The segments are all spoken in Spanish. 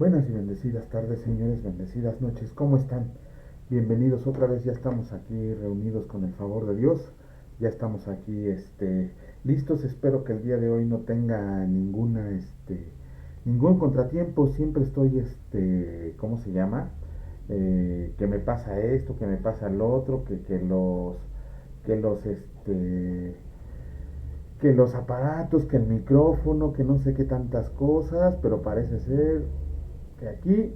Buenas y bendecidas tardes, señores, bendecidas noches. ¿Cómo están? Bienvenidos otra vez. Ya estamos aquí reunidos con el favor de Dios. Ya estamos aquí, listos. Espero que el día de hoy no tenga ningún contratiempo. Siempre estoy, ¿cómo se llama? Que me pasa esto, que me pasa lo otro, que los, que los aparatos, que el micrófono, que no sé qué tantas cosas, pero parece ser que aquí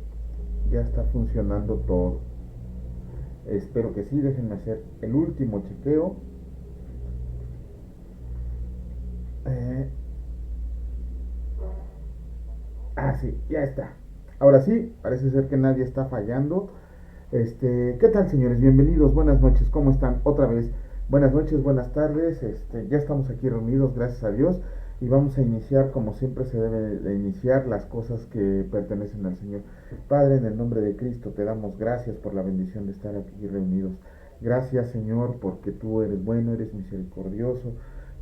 ya está funcionando todo. Espero que sí, déjenme hacer el último chequeo. Eh, sí, ya está. Ahora sí, parece ser que nadie está fallando. ¿Qué tal, señores? Bienvenidos, buenas noches, ¿cómo están? Otra vez, buenas noches, buenas tardes. Ya estamos aquí reunidos, gracias a Dios, y vamos a iniciar como siempre se debe de iniciar las cosas que pertenecen al Señor. Padre, en el nombre de Cristo te damos gracias por la bendición de estar aquí reunidos. Gracias, Señor, porque tú eres bueno, eres misericordioso.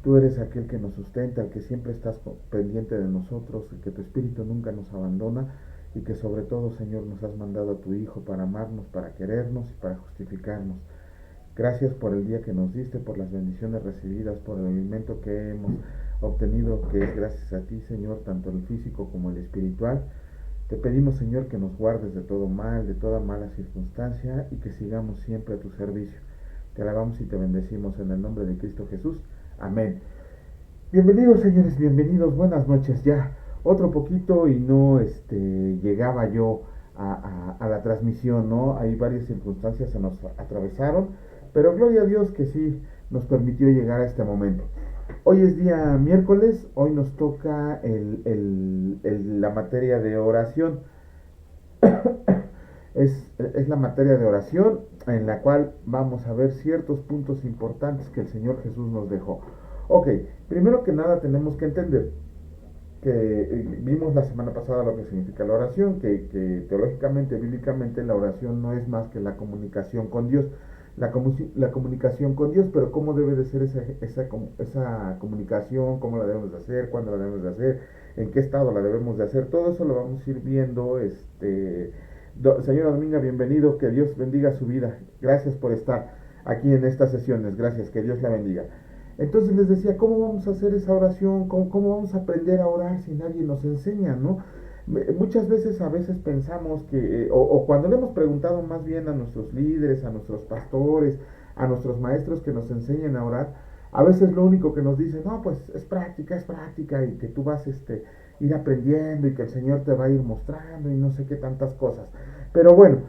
Tú eres aquel que nos sustenta, el que siempre estás pendiente de nosotros, el que tu Espíritu nunca nos abandona y que sobre todo, Señor, nos has mandado a tu Hijo para amarnos, para querernos y para justificarnos. Gracias por el día que nos diste, por las bendiciones recibidas, por el alimento que hemos obtenido, que es gracias a ti, Señor, tanto el físico como el espiritual. Te pedimos, Señor, que nos guardes de todo mal, de toda mala circunstancia y que sigamos siempre a tu servicio. Te alabamos y te bendecimos en el nombre de Cristo Jesús. Amén. Bienvenidos, señores, bienvenidos, buenas noches. Ya otro poquito y no llegaba yo a la transmisión, ¿no? Hay varias circunstancias se nos atravesaron, pero gloria a Dios que sí nos permitió llegar a este momento. Hoy es día miércoles, hoy nos toca la materia de oración. Es la materia de oración en la cual vamos a ver ciertos puntos importantes que el Señor Jesús nos dejó. Ok, primero que nada tenemos que entender que vimos la semana pasada lo que significa la oración, que teológicamente, bíblicamente, la oración no es más que la comunicación con Dios. La comunicación con Dios, pero cómo debe de ser esa comunicación, cómo la debemos de hacer, cuándo la debemos de hacer, en qué estado la debemos de hacer, todo eso lo vamos a ir viendo. Señora Dominga, bienvenido, que Dios bendiga su vida, gracias por estar aquí en estas sesiones, gracias, que Dios la bendiga. Entonces les decía, ¿cómo vamos a hacer esa oración? ¿Cómo vamos a aprender a orar si nadie nos enseña, no? Muchas veces a veces pensamos que, o cuando le hemos preguntado más bien a nuestros líderes, a nuestros pastores, a nuestros maestros que nos enseñen a orar, a veces lo único que nos dicen, no, pues es práctica, y que tú vas ir aprendiendo y que el Señor te va a ir mostrando y no sé qué tantas cosas. Pero bueno,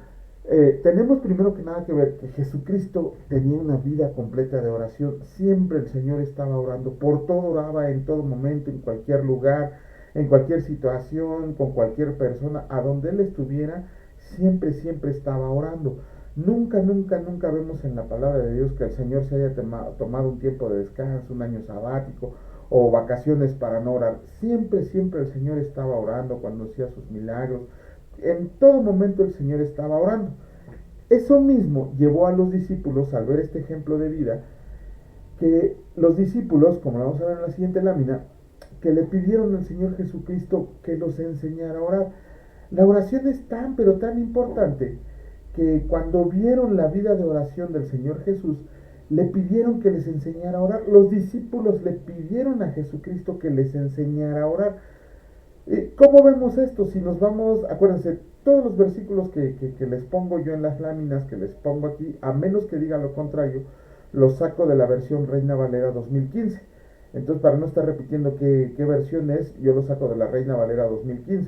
tenemos primero que nada que ver que Jesucristo tenía una vida completa de oración. Siempre el Señor estaba orando, por todo oraba, en todo momento, en cualquier lugar, en cualquier situación, con cualquier persona, a donde Él estuviera, siempre estaba orando. Nunca vemos en la palabra de Dios que el Señor se haya tomado un tiempo de descanso, un año sabático o vacaciones para no orar. Siempre el Señor estaba orando cuando hacía sus milagros. En todo momento el Señor estaba orando. Eso mismo llevó a los discípulos, al ver este ejemplo de vida, que los discípulos, como lo vamos a ver en la siguiente lámina, que le pidieron al Señor Jesucristo que los enseñara a orar. La oración es tan, pero tan importante que cuando vieron la vida de oración del Señor Jesús, le pidieron que les enseñara a orar. Los discípulos le pidieron a Jesucristo que les enseñara a orar. ¿Cómo vemos esto? Si nos vamos, acuérdense, todos los versículos que les pongo yo en las láminas, que les pongo aquí, a menos que diga lo contrario, los saco de la versión Reina Valera 2015. Entonces, para no estar repitiendo qué versión es, yo lo saco de la Reina Valera 2015.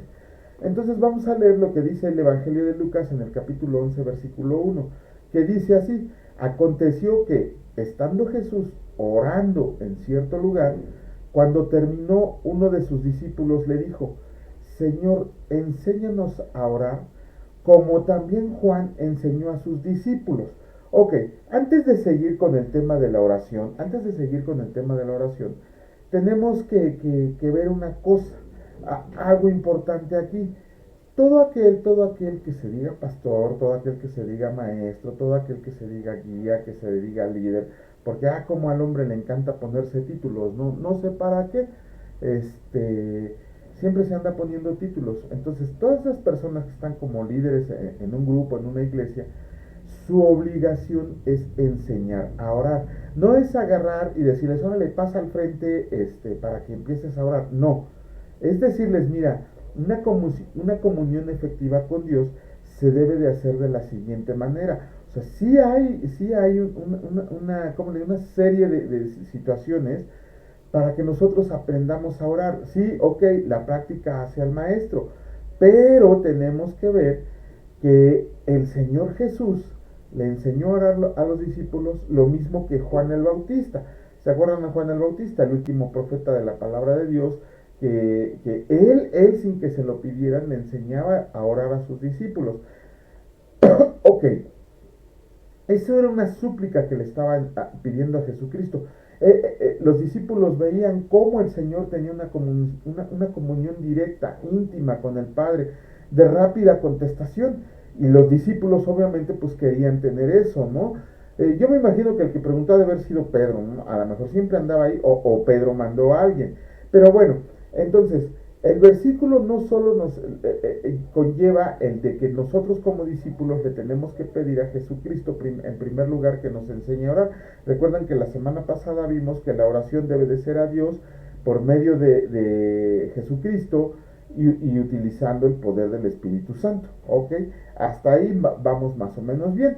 Entonces vamos a leer lo que dice el Evangelio de Lucas en el capítulo 11, versículo 1, que dice así: aconteció que, estando Jesús orando en cierto lugar, cuando terminó, uno de sus discípulos le dijo: Señor, enséñanos a orar, como también Juan enseñó a sus discípulos. Ok, antes de seguir con el tema de la oración, tenemos que ver una cosa, algo importante aquí. Todo aquel que se diga pastor, todo aquel que se diga maestro, todo aquel que se diga guía, que se diga líder, porque como al hombre le encanta ponerse títulos, no sé para qué, este, siempre se anda poniendo títulos. Entonces, todas esas personas que están como líderes en un grupo, en una iglesia, su obligación es enseñar a orar. No es agarrar y decirles, órale, pasa al frente para que empieces a orar. No. Es decirles, mira, una comunión efectiva con Dios se debe de hacer de la siguiente manera. O sea, sí hay una serie de situaciones para que nosotros aprendamos a orar. Sí, ok, la práctica hace al maestro, pero tenemos que ver que el Señor Jesús le enseñó a orar a los discípulos lo mismo que Juan el Bautista. ¿Se acuerdan de Juan el Bautista, el último profeta de la palabra de Dios? Que él sin que se lo pidieran le enseñaba a orar a sus discípulos. Ok, eso era una súplica que le estaban pidiendo a Jesucristo. Los discípulos veían cómo el Señor tenía una comunión directa, íntima con el Padre, de rápida contestación. Y los discípulos obviamente pues querían tener eso, ¿no? Yo me imagino que el que preguntó ha de haber sido Pedro, ¿no? A lo mejor siempre andaba ahí, o Pedro mandó a alguien. Pero bueno, entonces, el versículo no solo nos conlleva el de que nosotros como discípulos le tenemos que pedir a Jesucristo en primer lugar que nos enseñe a orar. Recuerdan que la semana pasada vimos que la oración debe de ser a Dios por medio de Jesucristo y utilizando el poder del Espíritu Santo. ¿Ok? Hasta ahí vamos más o menos bien.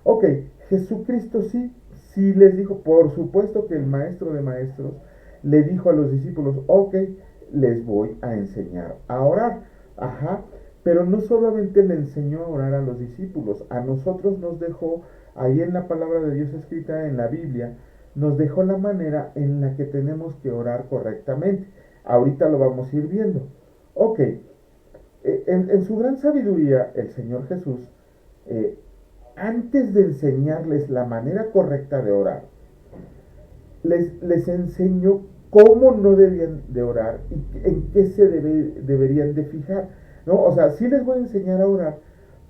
Ok, Jesucristo sí les dijo, por supuesto que el maestro de maestros le dijo a los discípulos, ok, les voy a enseñar a orar. Ajá, pero no solamente le enseñó a orar a los discípulos, a nosotros nos dejó, ahí en la palabra de Dios escrita en la Biblia, nos dejó la manera en la que tenemos que orar correctamente. Ahorita lo vamos a ir viendo. Ok, en su gran sabiduría, el Señor Jesús, eh, antes de enseñarles la manera correcta de orar, les enseñó cómo no debían de orar y en qué deberían de fijar, ¿no? O sea, sí les voy a enseñar a orar,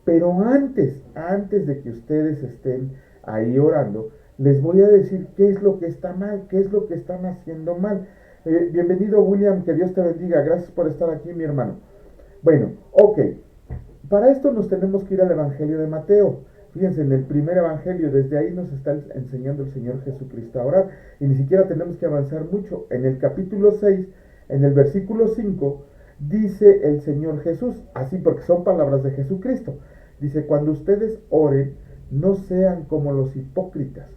pero antes de que ustedes estén ahí orando, les voy a decir qué es lo que está mal, qué es lo que están haciendo mal. Bienvenido, William, que Dios te bendiga, gracias por estar aquí, mi hermano. Bueno, ok, para esto nos tenemos que ir al Evangelio de Mateo. Fíjense, en el primer Evangelio, desde ahí nos está enseñando el Señor Jesucristo a orar. Y ni siquiera tenemos que avanzar mucho. En el capítulo 6, en el versículo 5, dice el Señor Jesús, así porque son palabras de Jesucristo. Dice, cuando ustedes oren, no sean como los hipócritas,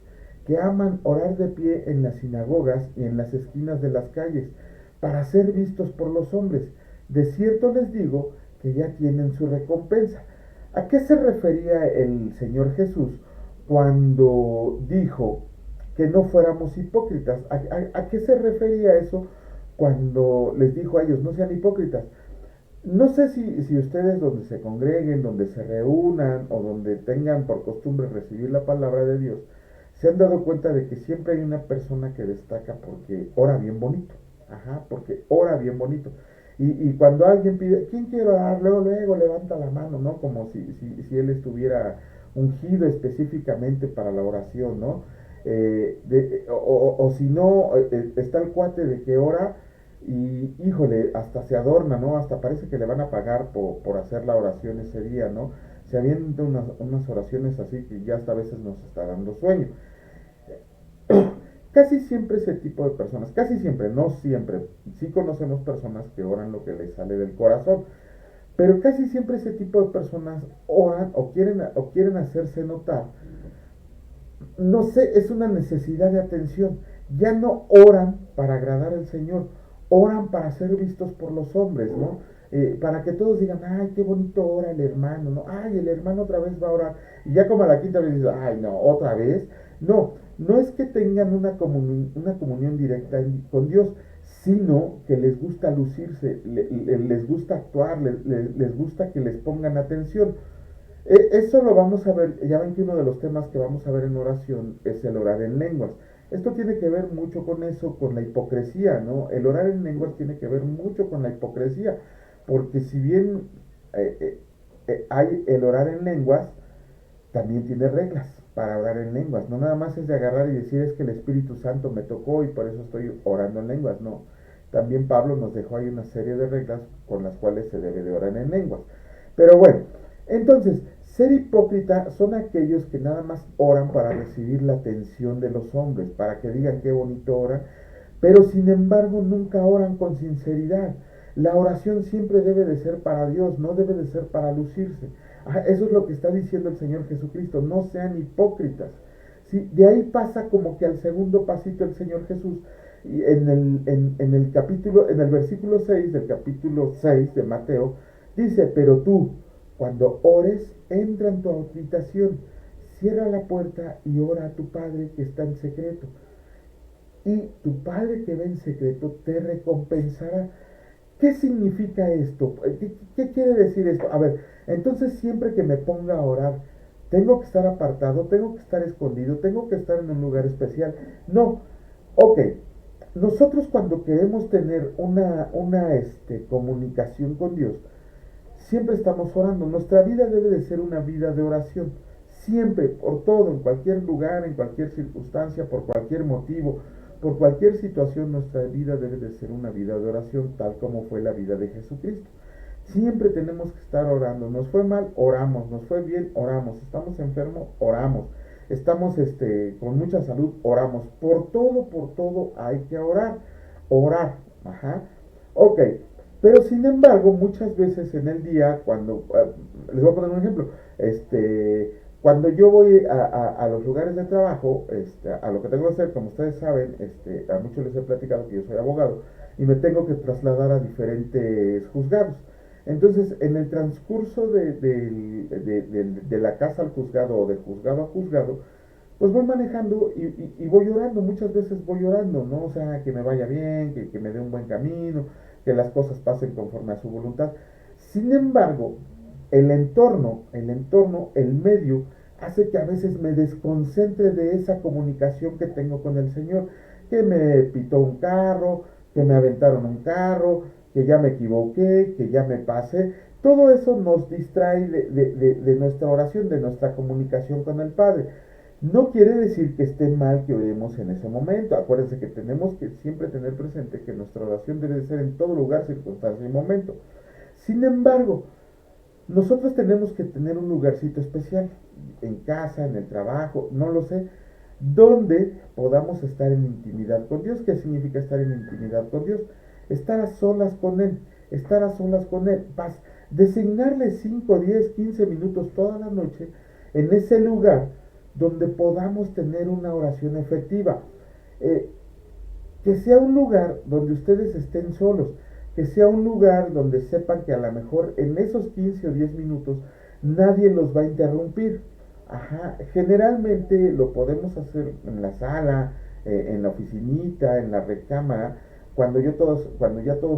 que aman orar de pie en las sinagogas y en las esquinas de las calles, para ser vistos por los hombres. De cierto les digo que ya tienen su recompensa. ¿A qué se refería el Señor Jesús cuando dijo que no fuéramos hipócritas? ¿A qué se refería eso cuando les dijo a ellos, no sean hipócritas? No sé si ustedes donde se congreguen, donde se reúnan o donde tengan por costumbre recibir la palabra de Dios, se han dado cuenta de que siempre hay una persona que destaca porque ora bien bonito. Ajá, porque ora bien bonito. Y cuando alguien pide, ¿quién quiere orar? Luego levanta la mano, ¿no? Como si él estuviera ungido específicamente para la oración, ¿no? O si no, está el cuate de que ora y, híjole, hasta se adorna, ¿no? Hasta parece que le van a pagar por hacer la oración ese día, ¿no? Se avientan unas oraciones así que ya hasta a veces nos está dando sueño. Casi siempre ese tipo de personas, casi siempre, no siempre, sí conocemos personas que oran lo que les sale del corazón, pero casi siempre ese tipo de personas oran o quieren hacerse notar. No sé, es una necesidad de atención. Ya no oran para agradar al Señor, oran para ser vistos por los hombres, ¿no? Para que todos digan, ay, qué bonito ora el hermano, ¿no? Ay, el hermano otra vez va a orar. Y ya como a la quinta vez dices, ay, no, otra vez. No es que tengan una comunión directa con Dios, sino que les gusta lucirse, les gusta actuar, les gusta que les pongan atención. Eso lo vamos a ver, ya ven que uno de los temas que vamos a ver en oración es el orar en lenguas. Esto tiene que ver mucho con eso, con la hipocresía, ¿no? El orar en lenguas tiene que ver mucho con la hipocresía, porque si bien hay el orar en lenguas, también tiene reglas para orar en lenguas. No nada más es de agarrar y decir es que el Espíritu Santo me tocó y por eso estoy orando en lenguas, no. también Pablo nos dejó ahí una serie de reglas con las cuales se debe de orar en lenguas. Pero bueno, entonces, ser hipócrita son aquellos que nada más oran para recibir la atención de los hombres, para que digan qué bonito oran, pero sin embargo nunca oran con sinceridad. La oración siempre debe de ser para Dios, no debe de ser para lucirse. Eso es lo que está diciendo el Señor Jesucristo, no sean hipócritas. ¿Sí? De ahí pasa como que al segundo pasito el Señor Jesús, y en el versículo 6 del capítulo 6 de Mateo, dice, pero tú, cuando ores, entra en tu habitación, cierra la puerta y ora a tu Padre que está en secreto. Y tu Padre que ve en secreto te recompensará. ¿Qué significa esto? ¿Qué quiere decir esto? A ver, entonces siempre que me ponga a orar, tengo que estar apartado, tengo que estar escondido, tengo que estar en un lugar especial. No, ok. Nosotros cuando queremos tener una comunicación con Dios, siempre estamos orando. Nuestra vida debe de ser una vida de oración. Siempre, por todo, en cualquier lugar, en cualquier circunstancia, por cualquier motivo, por cualquier situación, nuestra vida debe de ser una vida de oración, tal como fue la vida de Jesucristo. Siempre tenemos que estar orando. Nos fue mal, oramos. Nos fue bien, oramos. Estamos enfermos, oramos. Estamos con mucha salud, oramos. Por todo hay que orar. Orar. Ajá. Ok. Pero sin embargo, muchas veces en el día, les voy a poner un ejemplo, cuando yo voy a los lugares de trabajo, a lo que tengo que hacer, como ustedes saben, a muchos les he platicado que yo soy abogado y me tengo que trasladar a diferentes juzgados. Entonces, en el transcurso de la casa al juzgado o de juzgado a juzgado, pues voy manejando y voy orando, muchas veces voy orando, ¿no? O sea, que me vaya bien, que me dé un buen camino, que las cosas pasen conforme a su voluntad. Sin embargo, el medio, hace que a veces me desconcentre de esa comunicación que tengo con el Señor, que me pitó un carro, que me aventaron un carro, que ya me equivoqué, que ya me pasé. Todo eso nos distrae de nuestra oración, de nuestra comunicación con el Padre. No quiere decir que esté mal que oremos en ese momento. Acuérdense que tenemos que siempre tener presente que nuestra oración debe de ser en todo lugar, circunstancia y momento. Sin embargo, nosotros tenemos que tener un lugarcito especial, en casa, en el trabajo, no lo sé, donde podamos estar en intimidad con Dios. ¿Qué significa estar en intimidad con Dios? Estar a solas con Él, estar a solas con Él. Designarle 5, 10, 15 minutos toda la noche en ese lugar donde podamos tener una oración efectiva. Que sea un lugar donde ustedes estén solos, que sea un lugar donde sepan que a lo mejor en esos 15 o 10 minutos nadie los va a interrumpir. Ajá, generalmente lo podemos hacer en la sala, en la oficinita, en la recámara, cuando ya todos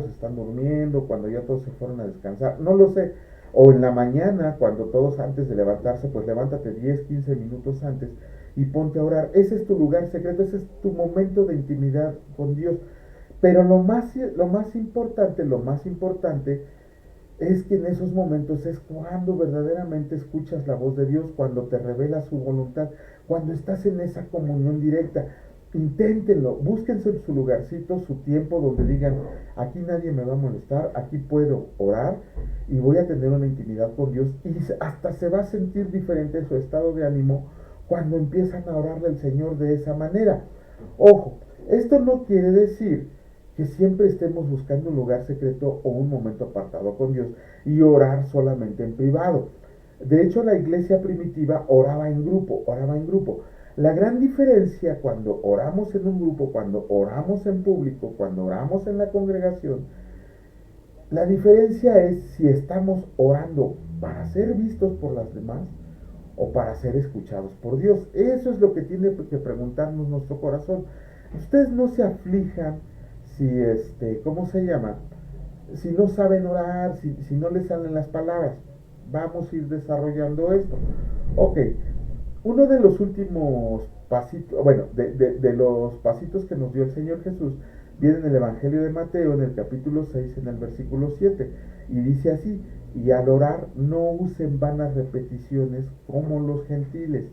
están durmiendo, cuando ya todos se fueron a descansar, no lo sé, o en la mañana, cuando todos antes de levantarse, pues levántate 10 15 minutos antes y ponte a orar. Ese es tu lugar secreto, ese es tu momento de intimidad con Dios. Pero lo más importante es que en esos momentos es cuando verdaderamente escuchas la voz de Dios, cuando te revela su voluntad, cuando estás en esa comunión directa. Inténtenlo, búsquense su lugarcito, su tiempo donde digan, aquí nadie me va a molestar, aquí puedo orar y voy a tener una intimidad con Dios, y hasta se va a sentir diferente su estado de ánimo cuando empiezan a orarle al Señor de esa manera. Ojo, esto no quiere decir que siempre estemos buscando un lugar secreto o un momento apartado con Dios y orar solamente en privado. De hecho, la iglesia primitiva oraba en grupo, oraba en grupo. La gran diferencia cuando oramos en un grupo, cuando oramos en público, cuando oramos en la congregación, la diferencia es si estamos orando para ser vistos por las demás o para ser escuchados por Dios. Eso es lo que tiene que preguntarnos nuestro corazón. Ustedes no se aflijan si ¿cómo se llama? Si no saben orar, si no les salen las palabras. Vamos a ir desarrollando esto. Ok, uno de los últimos pasitos, bueno, de los pasitos que nos dio el Señor Jesús, viene en el Evangelio de Mateo, en el capítulo 6, en el versículo 7, y dice así: y al orar no usen vanas repeticiones como los gentiles,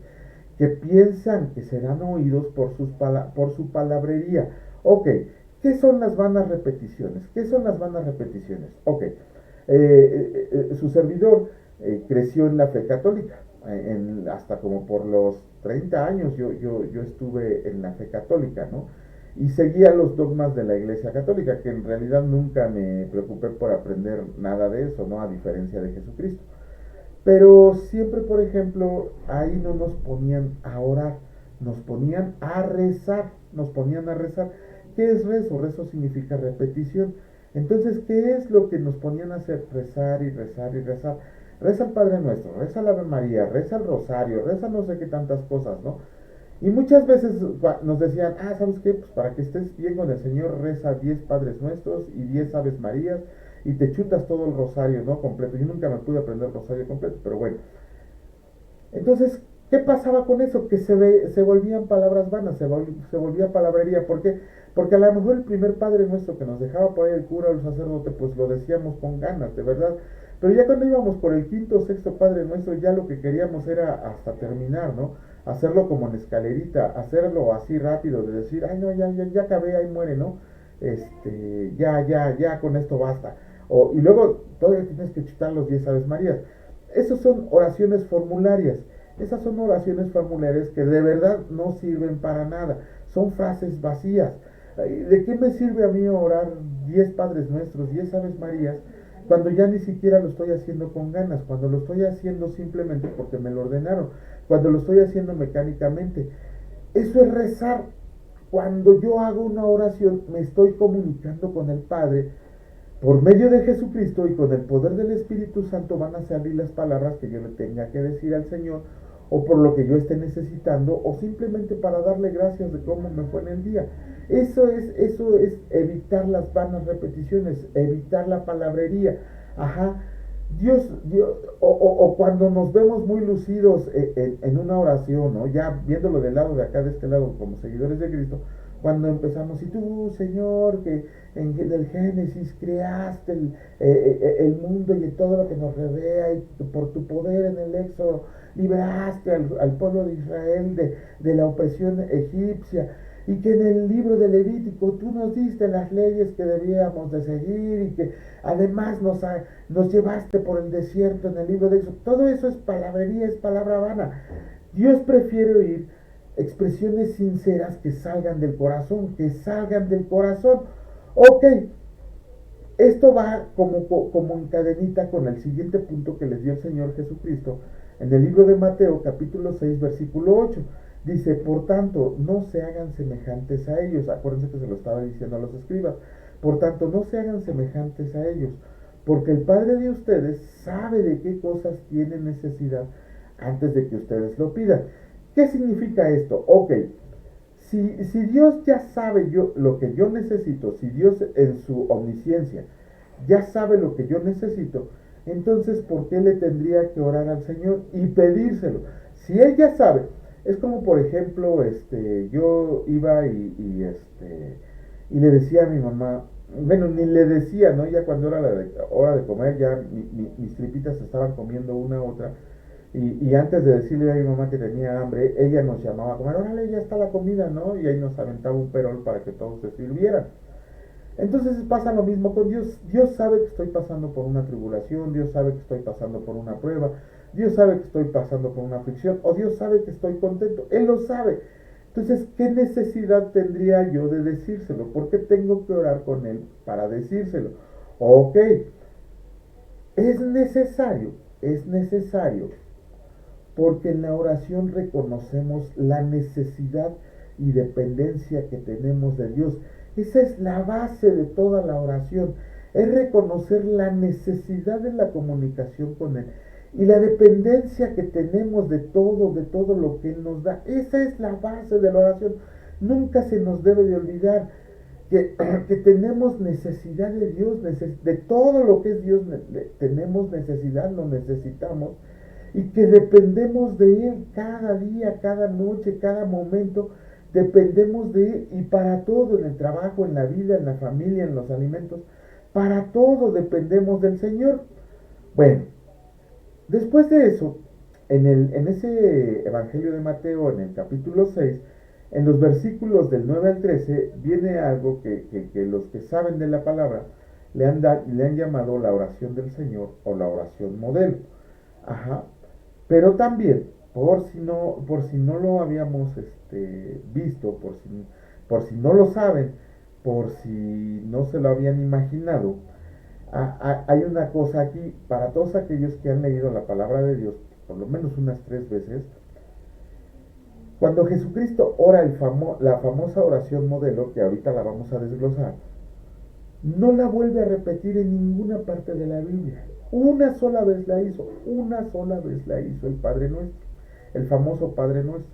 que piensan que serán oídos por su palabrería. Ok, ¿qué son las vanas repeticiones? ¿Qué son las vanas repeticiones? Ok, su servidor creció en la fe católica, hasta como por los 30 años yo estuve en la fe católica, ¿no? Y seguía los dogmas de la Iglesia Católica, que en realidad nunca me preocupé por aprender nada de eso, ¿no? A diferencia de Jesucristo. Pero siempre, por ejemplo, ahí no nos ponían a orar, nos ponían a rezar, nos ponían a rezar. ¿Qué es rezo? Rezo significa repetición. Entonces, ¿qué es lo que nos ponían a hacer? Rezar y rezar y rezar. Reza el Padre Nuestro, reza la Ave María, reza el Rosario, reza no sé qué tantas cosas, ¿no? Y muchas veces nos decían, ¿sabes qué? Pues para que estés bien con el Señor, reza 10 Padres Nuestros y 10 Aves Marías y te chutas todo el rosario, ¿no? Completo. Yo nunca me pude aprender el rosario completo, pero bueno. Entonces, ¿qué pasaba con eso? Que se volvían palabras vanas, se volvía palabrería. ¿Por qué? Porque a lo mejor el primer Padre Nuestro que nos dejaba por ahí el cura o el sacerdote, pues lo decíamos con ganas, de verdad. Pero ya cuando íbamos por el quinto o sexto Padre Nuestro, ya lo que queríamos era hasta terminar, ¿no? Hacerlo como en escalerita, hacerlo así rápido, de decir, ay no, ya acabé, ahí muere, ¿no? Ya, con esto basta. Y luego todavía tienes que chutar los 10 Aves Marías. Esas son oraciones formularias. Esas son oraciones formularias que de verdad no sirven para nada. Son frases vacías. ¿De qué me sirve a mí orar 10 Padres Nuestros, 10 Aves Marías, cuando ya ni siquiera lo estoy haciendo con ganas, cuando lo estoy haciendo simplemente porque me lo ordenaron, cuando lo estoy haciendo mecánicamente? Eso es rezar. Cuando yo hago una oración, me estoy comunicando con el Padre por medio de Jesucristo, y con el poder del Espíritu Santo van a salir las palabras que yo le tenga que decir al Señor, o por lo que yo esté necesitando, o simplemente para darle gracias de cómo me fue en el día. Eso es evitar las vanas repeticiones, evitar la palabrería. Ajá. Dios, o cuando nos vemos muy lucidos en una oración, ¿no? Ya viéndolo del lado de acá, de este lado, como seguidores de Cristo, cuando empezamos, y tú, Señor, que en el Génesis creaste el mundo y todo lo que nos rodea, y por tu poder en el Éxodo liberaste al pueblo de Israel de la opresión egipcia, y que en el libro de Levítico tú nos diste las leyes que debíamos de seguir, y que además nos llevaste por el desierto en el libro de Éxodo. Todo eso es palabrería, es palabra vana. Dios prefiere oír expresiones sinceras que salgan del corazón, que salgan del corazón. Ok, esto va como en cadenita con el siguiente punto que les dio el Señor Jesucristo en el libro de Mateo capítulo 6 versículo 8. Dice, por tanto, no se hagan semejantes a ellos. Acuérdense que se lo estaba diciendo a los escribas. Por tanto, no se hagan semejantes a ellos, porque el Padre de ustedes sabe de qué cosas tienen necesidad antes de que ustedes lo pidan. ¿Qué significa esto? Ok, si Dios ya sabe lo que yo necesito, si Dios en su omnisciencia ya sabe lo que yo necesito, entonces ¿por qué le tendría que orar al Señor y pedírselo? Si Él ya sabe, es como por ejemplo, yo iba y le decía a mi mamá, bueno, ni le decía, ¿no? Ya cuando era la hora de comer, ya mis tripitas se estaban comiendo una a otra. Y antes de decirle a mi mamá que tenía hambre, ella nos llamaba a comer, órale, ya está la comida, ¿no? Y ahí nos aventaba un perol para que todos se sirvieran. Entonces pasa lo mismo con Dios. Dios sabe que estoy pasando por una tribulación, Dios sabe que estoy pasando por una prueba, Dios sabe que estoy pasando por una aflicción, o Dios sabe que estoy contento, Él lo sabe. Entonces, ¿qué necesidad tendría yo de decírselo? ¿Por qué tengo que orar con Él para decírselo? Ok, es necesario, porque en la oración reconocemos la necesidad y dependencia que tenemos de Dios. Esa es la base de toda la oración, es reconocer la necesidad de la comunicación con Él y la dependencia que tenemos de todo lo que Él nos da. Esa es la base de la oración. Nunca se nos debe de olvidar que tenemos necesidad de Dios, de todo lo que es Dios, tenemos necesidad, lo necesitamos, y que dependemos de Él cada día, cada noche, cada momento, dependemos de Él, y para todo, en el trabajo, en la vida, en la familia, en los alimentos, para todo dependemos del Señor. Bueno, después de eso, en ese Evangelio de Mateo, en el capítulo 6, En los versículos del 9 al 13 viene algo que los que saben de la palabra le han llamado la oración del Señor o la oración modelo. Ajá. Pero también, por si no lo habíamos visto, por si no lo saben, por si no se lo habían imaginado, hay una cosa aquí, para todos aquellos que han leído la palabra de Dios, por lo menos unas 3 veces, cuando Jesucristo ora la famosa oración modelo, que ahorita la vamos a desglosar, no la vuelve a repetir en ninguna parte de la Biblia. Una sola vez la hizo el Padre Nuestro, el famoso Padre Nuestro.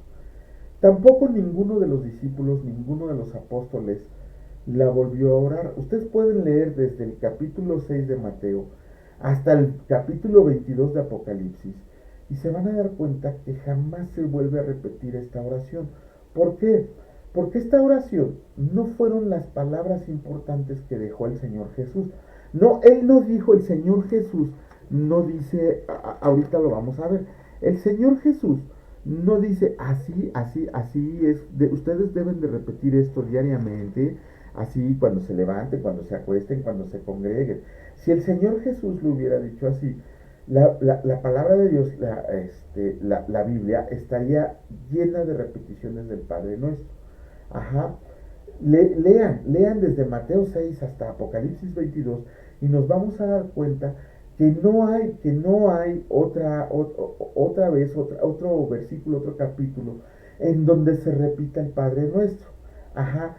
Tampoco ninguno de los discípulos, ninguno de los apóstoles la volvió a orar. Ustedes pueden leer desde el capítulo 6 de Mateo hasta el capítulo 22 de Apocalipsis y se van a dar cuenta que jamás se vuelve a repetir esta oración. ¿Por qué? Porque esta oración no fueron las palabras importantes que dejó el Señor Jesús. No, Él no dijo, el Señor Jesús no dice, ahorita lo vamos a ver, el Señor Jesús no dice así es, ustedes deben de repetir esto diariamente, así cuando se levanten, cuando se acuesten, cuando se congreguen. Si el Señor Jesús lo hubiera dicho así, la palabra de Dios, la Biblia, estaría llena de repeticiones del Padre Nuestro. Ajá. Lean desde Mateo 6 hasta Apocalipsis 22 y nos vamos a dar cuenta que no hay otra vez, otro versículo, otro capítulo en donde se repita el Padre Nuestro. Ajá.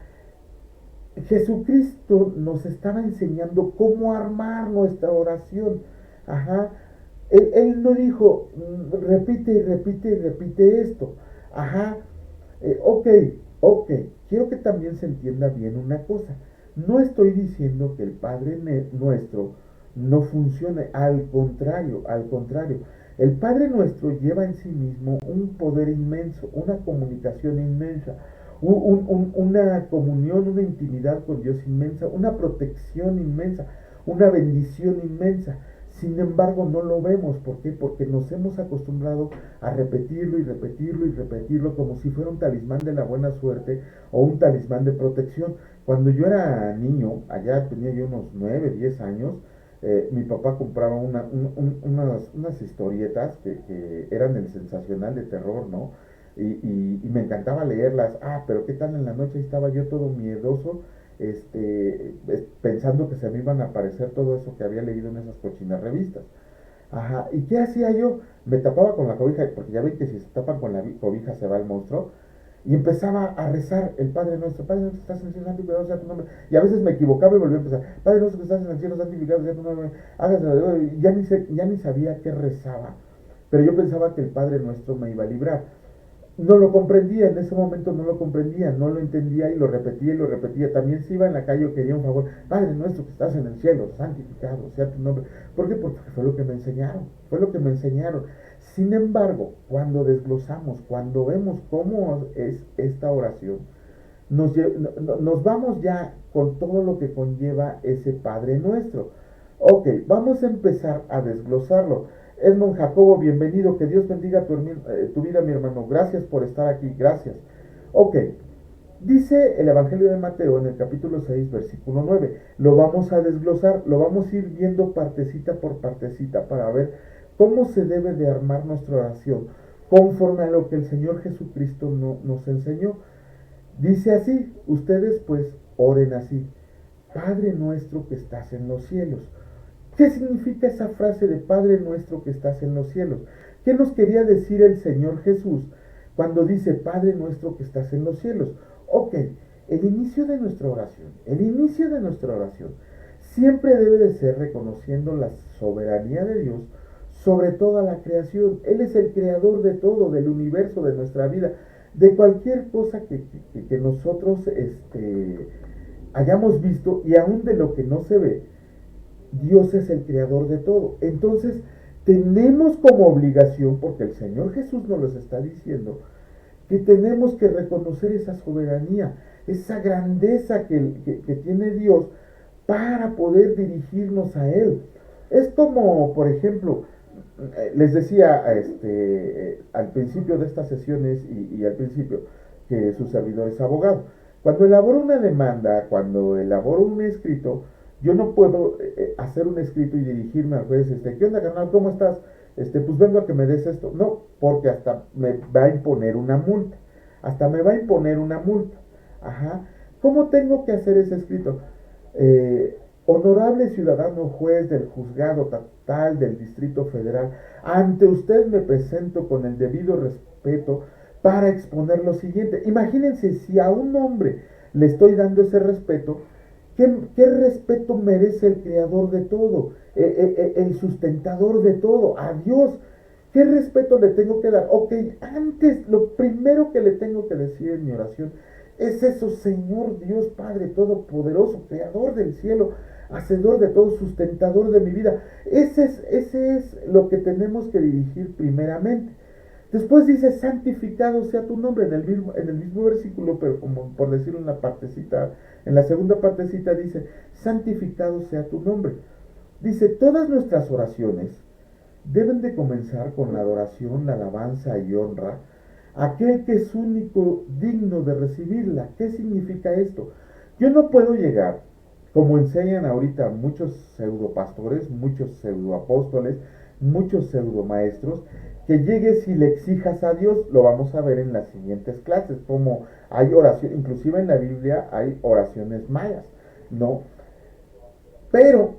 Jesucristo nos estaba enseñando cómo armar nuestra oración. Ajá. Él no dijo, repite y repite y repite esto. Ajá. Ok, quiero que también se entienda bien una cosa. No estoy diciendo que el Padre Nuestro no funcione, al contrario, al contrario. El Padre Nuestro lleva en sí mismo un poder inmenso, una comunicación inmensa, una comunión, una intimidad con Dios inmensa, una protección inmensa, una bendición inmensa. Sin embargo, no lo vemos. ¿Por qué? Porque nos hemos acostumbrado a repetirlo y repetirlo y repetirlo como si fuera un talismán de la buena suerte o un talismán de protección. Cuando yo era niño, allá tenía yo unos 9, 10 años, mi papá compraba unas historietas que eran el sensacional de terror, ¿no? Y me encantaba leerlas. Pero qué tal en la noche estaba yo todo miedoso, pensando que se me iban a aparecer todo eso que había leído en esas cochinas revistas. Ajá, ¿y qué hacía yo? Me tapaba con la cobija, porque ya ven que si se tapan con la cobija se va el monstruo, y empezaba a rezar el Padre Nuestro. Padre Nuestro que estás en el cielo, santificado sea tu nombre. Y a veces me equivocaba y volvía a empezar. Padre Nuestro que estás en el cielo, santificado sea tu nombre. Hágase, ya ni sabía qué rezaba, pero yo pensaba que el Padre Nuestro me iba a librar. No lo comprendía, en ese momento no lo comprendía, no lo entendía y lo repetía y lo repetía. También si iba en la calle o quería un favor, Padre Nuestro que estás en el cielo, santificado sea tu nombre. ¿Por qué? Porque fue lo que me enseñaron, fue lo que me enseñaron. Sin embargo, cuando desglosamos, cuando vemos cómo es esta oración, nos vamos ya con todo lo que conlleva ese Padre Nuestro. Ok, vamos a empezar a desglosarlo. Edmond Jacobo, bienvenido, que Dios bendiga tu vida, mi hermano. Gracias por estar aquí, gracias. Ok, dice el Evangelio de Mateo en el capítulo 6, versículo 9. Lo vamos a desglosar, lo vamos a ir viendo partecita por partecita para ver cómo se debe de armar nuestra oración conforme a lo que el Señor Jesucristo nos enseñó. Dice así, ustedes pues oren así: Padre nuestro que estás en los cielos. ¿Qué significa esa frase de Padre nuestro que estás en los cielos? ¿Qué nos quería decir el Señor Jesús cuando dice Padre nuestro que estás en los cielos? Ok, el inicio de nuestra oración siempre debe de ser reconociendo la soberanía de Dios sobre toda la creación. Él es el creador de todo, del universo, de nuestra vida, de cualquier cosa que nosotros hayamos visto, y aún de lo que no se ve. Dios es el creador de todo. Entonces, tenemos como obligación, porque el Señor Jesús nos lo está diciendo, que tenemos que reconocer esa soberanía, esa grandeza que tiene Dios para poder dirigirnos a Él. Es como, por ejemplo, les decía al principio de estas sesiones y al principio, que su servidor es abogado. Cuando elaboro una demanda, cuando elaboro un escrito, yo no puedo hacer un escrito y dirigirme al juez, ¿qué onda, carnal? ¿Cómo estás? Pues vengo a que me des esto. No, porque hasta me va a imponer una multa. Hasta me va a imponer una multa. Ajá. ¿Cómo tengo que hacer ese escrito? Honorable ciudadano juez del juzgado tal del Distrito Federal, ante usted me presento con el debido respeto para exponer lo siguiente. Imagínense si a un hombre le estoy dando ese respeto, ¿qué respeto merece el creador de todo, el sustentador de todo, a Dios? ¿Qué respeto le tengo que dar? Ok, antes, lo primero que le tengo que decir en mi oración es eso: Señor Dios Padre Todopoderoso, Creador del cielo, Hacedor de todo, sustentador de mi vida. Ese es lo que tenemos que dirigir primeramente. Después dice, santificado sea tu nombre en el mismo versículo, pero como por decir una partecita, en la segunda partecita dice, santificado sea tu nombre. Dice, todas nuestras oraciones deben de comenzar con la adoración, la alabanza y honra a aquel que es único digno de recibirla. ¿Qué significa esto? Yo no puedo llegar, como enseñan ahorita muchos pseudopastores, muchos pseudoapóstoles, muchos pseudomaestros, que llegues y le exijas a Dios. Lo vamos a ver en las siguientes clases, como hay oración, inclusive en la Biblia hay oraciones mayas, ¿no? Pero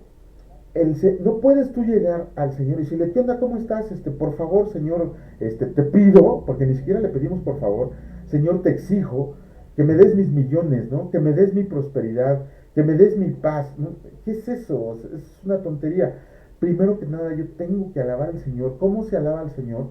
no puedes tú llegar al Señor y decirle, ¿qué onda? ¿Cómo estás? Por favor, Señor, te pido, porque ni siquiera le pedimos por favor, Señor, te exijo que me des mis millones, ¿no? Que me des mi prosperidad, que me des mi paz, ¿no? ¿Qué es eso? Es una tontería. Primero que nada, yo tengo que alabar al Señor. ¿Cómo se alaba al Señor?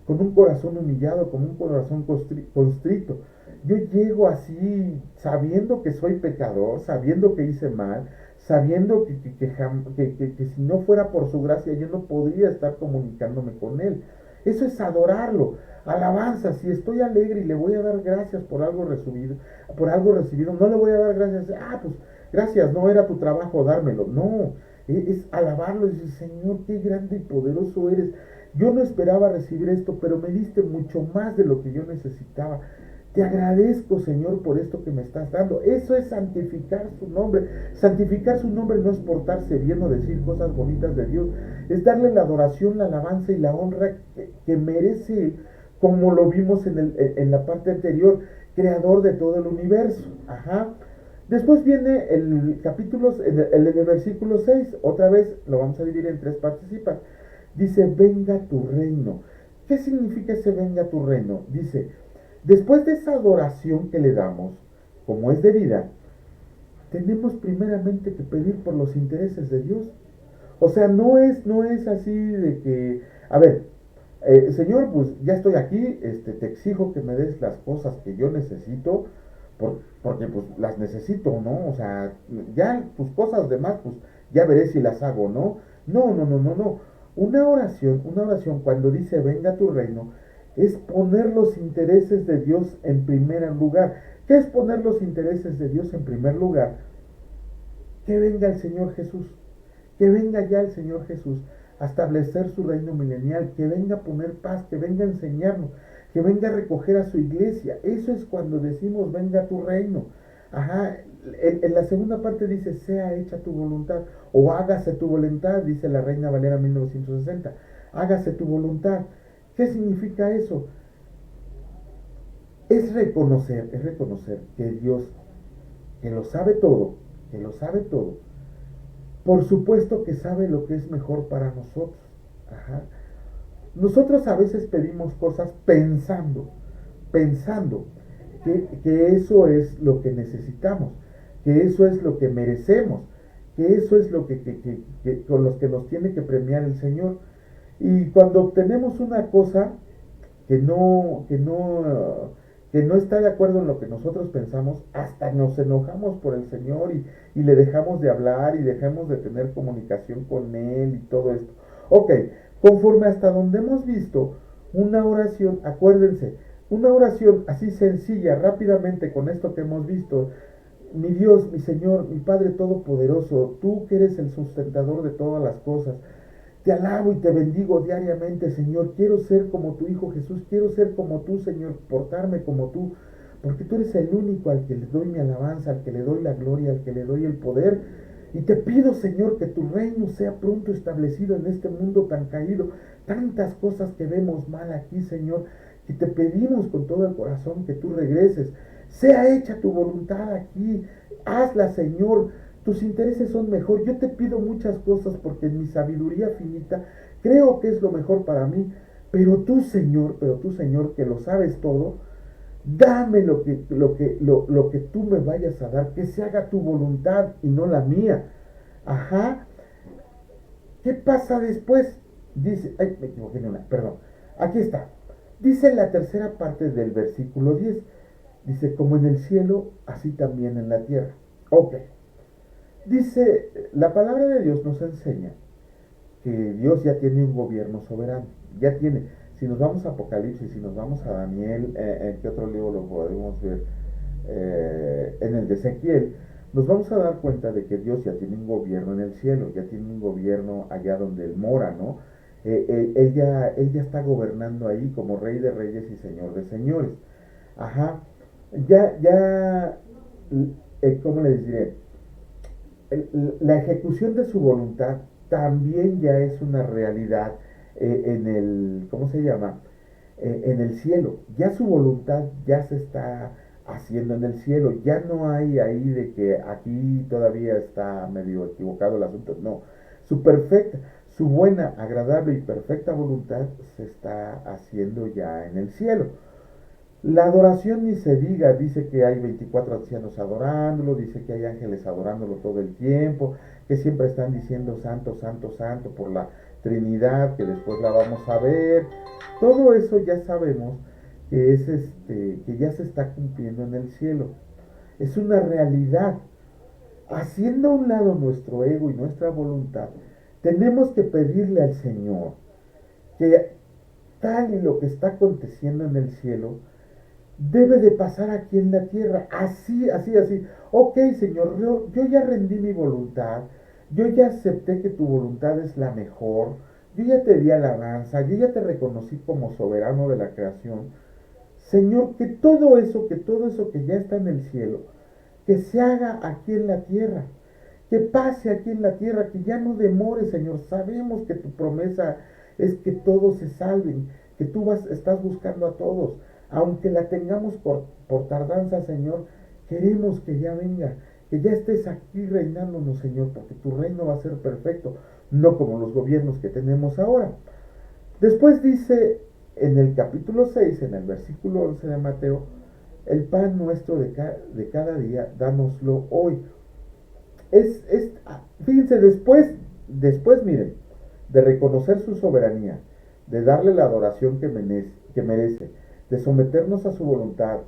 Con un corazón humillado, con un corazón constrito. Yo llego así, sabiendo que soy pecador, sabiendo que hice mal, sabiendo que si no fuera por su gracia yo no podría estar comunicándome con Él. Eso es adorarlo. Alabanza. Si estoy alegre y le voy a dar gracias por algo recibido, no le voy a dar gracias, pues gracias, no era tu trabajo dármelo. No, es alabarlo y decir, Señor, qué grande y poderoso eres. Yo no esperaba recibir esto, pero me diste mucho más de lo que yo necesitaba. Te agradezco, Señor, por esto que me estás dando. Eso es santificar su nombre. Santificar su nombre no es portarse bien o decir cosas bonitas de Dios. Es darle la adoración, la alabanza y la honra que merece, como lo vimos en la parte anterior, creador de todo el universo. Ajá. Después viene el capítulo, el versículo 6. Otra vez lo vamos a dividir en tres participas. Dice, venga tu reino. ¿Qué significa ese venga tu reino? Dice, después de esa adoración que le damos, como es debida, tenemos primeramente que pedir por los intereses de Dios. O sea, no es así de que, a ver, Señor, pues ya estoy aquí, te exijo que me des las cosas que yo necesito, porque pues las necesito, ¿no? O sea, ya tus cosas demás, pues ya veré si las hago, ¿no? No, no, no, no, no. Una oración cuando dice venga tu reino, es poner los intereses de Dios en primer lugar. ¿Qué es poner los intereses de Dios en primer lugar? Que venga el Señor Jesús, que venga ya el Señor Jesús a establecer su reino milenial, que venga a poner paz, que venga a enseñarnos, que venga a recoger a su iglesia. Eso es cuando decimos venga tu reino. Ajá, en la segunda parte dice sea hecha tu voluntad o hágase tu voluntad, dice la Reina Valera 1960. Hágase tu voluntad. ¿Qué significa eso? Es reconocer que Dios, que lo sabe todo, que lo sabe todo, por supuesto que sabe lo que es mejor para nosotros. Ajá. Nosotros a veces pedimos cosas pensando que eso es lo que necesitamos, que eso es lo que merecemos, que eso es lo que con los que nos tiene que premiar el Señor. Y cuando obtenemos una cosa que no, que no, que no está de acuerdo en lo que nosotros pensamos, hasta nos enojamos por el Señor y le dejamos de hablar y dejamos de tener comunicación con Él y todo esto. Ok, conforme hasta donde hemos visto, una oración, acuérdense, una oración así sencilla, rápidamente con esto que hemos visto, mi Dios, mi Señor, mi Padre Todopoderoso, tú que eres el sustentador de todas las cosas, te alabo y te bendigo diariamente, Señor. Quiero ser como tu Hijo Jesús. Quiero ser como tú, Señor. Portarme como tú. porque tú eres el único al que le doy mi alabanza, al que le doy la gloria, al que le doy el poder. Y te pido, Señor, que tu reino sea pronto establecido en este mundo tan caído. Tantas cosas que vemos mal aquí, Señor, que te pedimos con todo el corazón que tú regreses. Sea hecha tu voluntad aquí. Hazla, Señor. Tus intereses son mejor. Yo te pido muchas cosas porque en mi sabiduría finita creo que es lo mejor para mí. Pero tú, Señor, que lo sabes todo, dame lo que tú me vayas a dar, que se haga tu voluntad y no la mía. Ajá. ¿Qué pasa después? Dice, ay, me equivoqué en una, perdón. Aquí está. Dice la tercera parte del versículo 10. Dice, como en el cielo, así también en la tierra. Ok. Dice, la palabra de Dios nos enseña que Dios ya tiene un gobierno soberano. Ya tiene. Si nos vamos a Apocalipsis, si nos vamos a Daniel, ¿en qué otro libro lo podemos ver? En el de Ezequiel, nos vamos a dar cuenta de que Dios ya tiene un gobierno en el cielo, ya tiene un gobierno allá donde Él mora, ¿no? Él ya está gobernando ahí como Rey de Reyes y Señor de Señores. Ajá. Ya, ¿cómo les diré? La ejecución de su voluntad también ya es una realidad en el, ¿cómo se llama? En el cielo. Ya su voluntad ya se está haciendo en el cielo. Ya no hay ahí de que aquí todavía está medio equivocado el asunto. No. Su perfecta, su buena, agradable y perfecta voluntad se está haciendo ya en el cielo. La adoración ni se diga, dice que hay 24 ancianos adorándolo, dice que hay ángeles adorándolo todo el tiempo, que siempre están diciendo santo, santo, santo por la Trinidad, que después la vamos a ver. Todo eso ya sabemos que es que ya se está cumpliendo en el cielo. Es una realidad. Haciendo a un lado nuestro ego y nuestra voluntad, tenemos que pedirle al Señor que tal y lo que está aconteciendo en el cielo debe de pasar aquí en la tierra. Así, así, así. Ok, Señor, yo ya rendí mi voluntad. Yo ya acepté que tu voluntad es la mejor. Yo ya te di alabanza. Yo ya te reconocí como soberano de la creación. Señor, que todo eso que ya está en el cielo, que se haga aquí en la tierra. Que pase aquí en la tierra, que ya no demore, Señor. Sabemos que tu promesa es que todos se salven, que estás buscando a todos. Aunque la tengamos por tardanza, Señor, queremos que ya venga, que ya estés aquí reinándonos, Señor, porque tu reino va a ser perfecto, no como los gobiernos que tenemos ahora. Después dice en el capítulo 6, en el versículo 11 de Mateo, el pan nuestro de cada día, dánoslo hoy. Fíjense, después, miren, de reconocer su soberanía, de darle la adoración que merece, de someternos a su voluntad,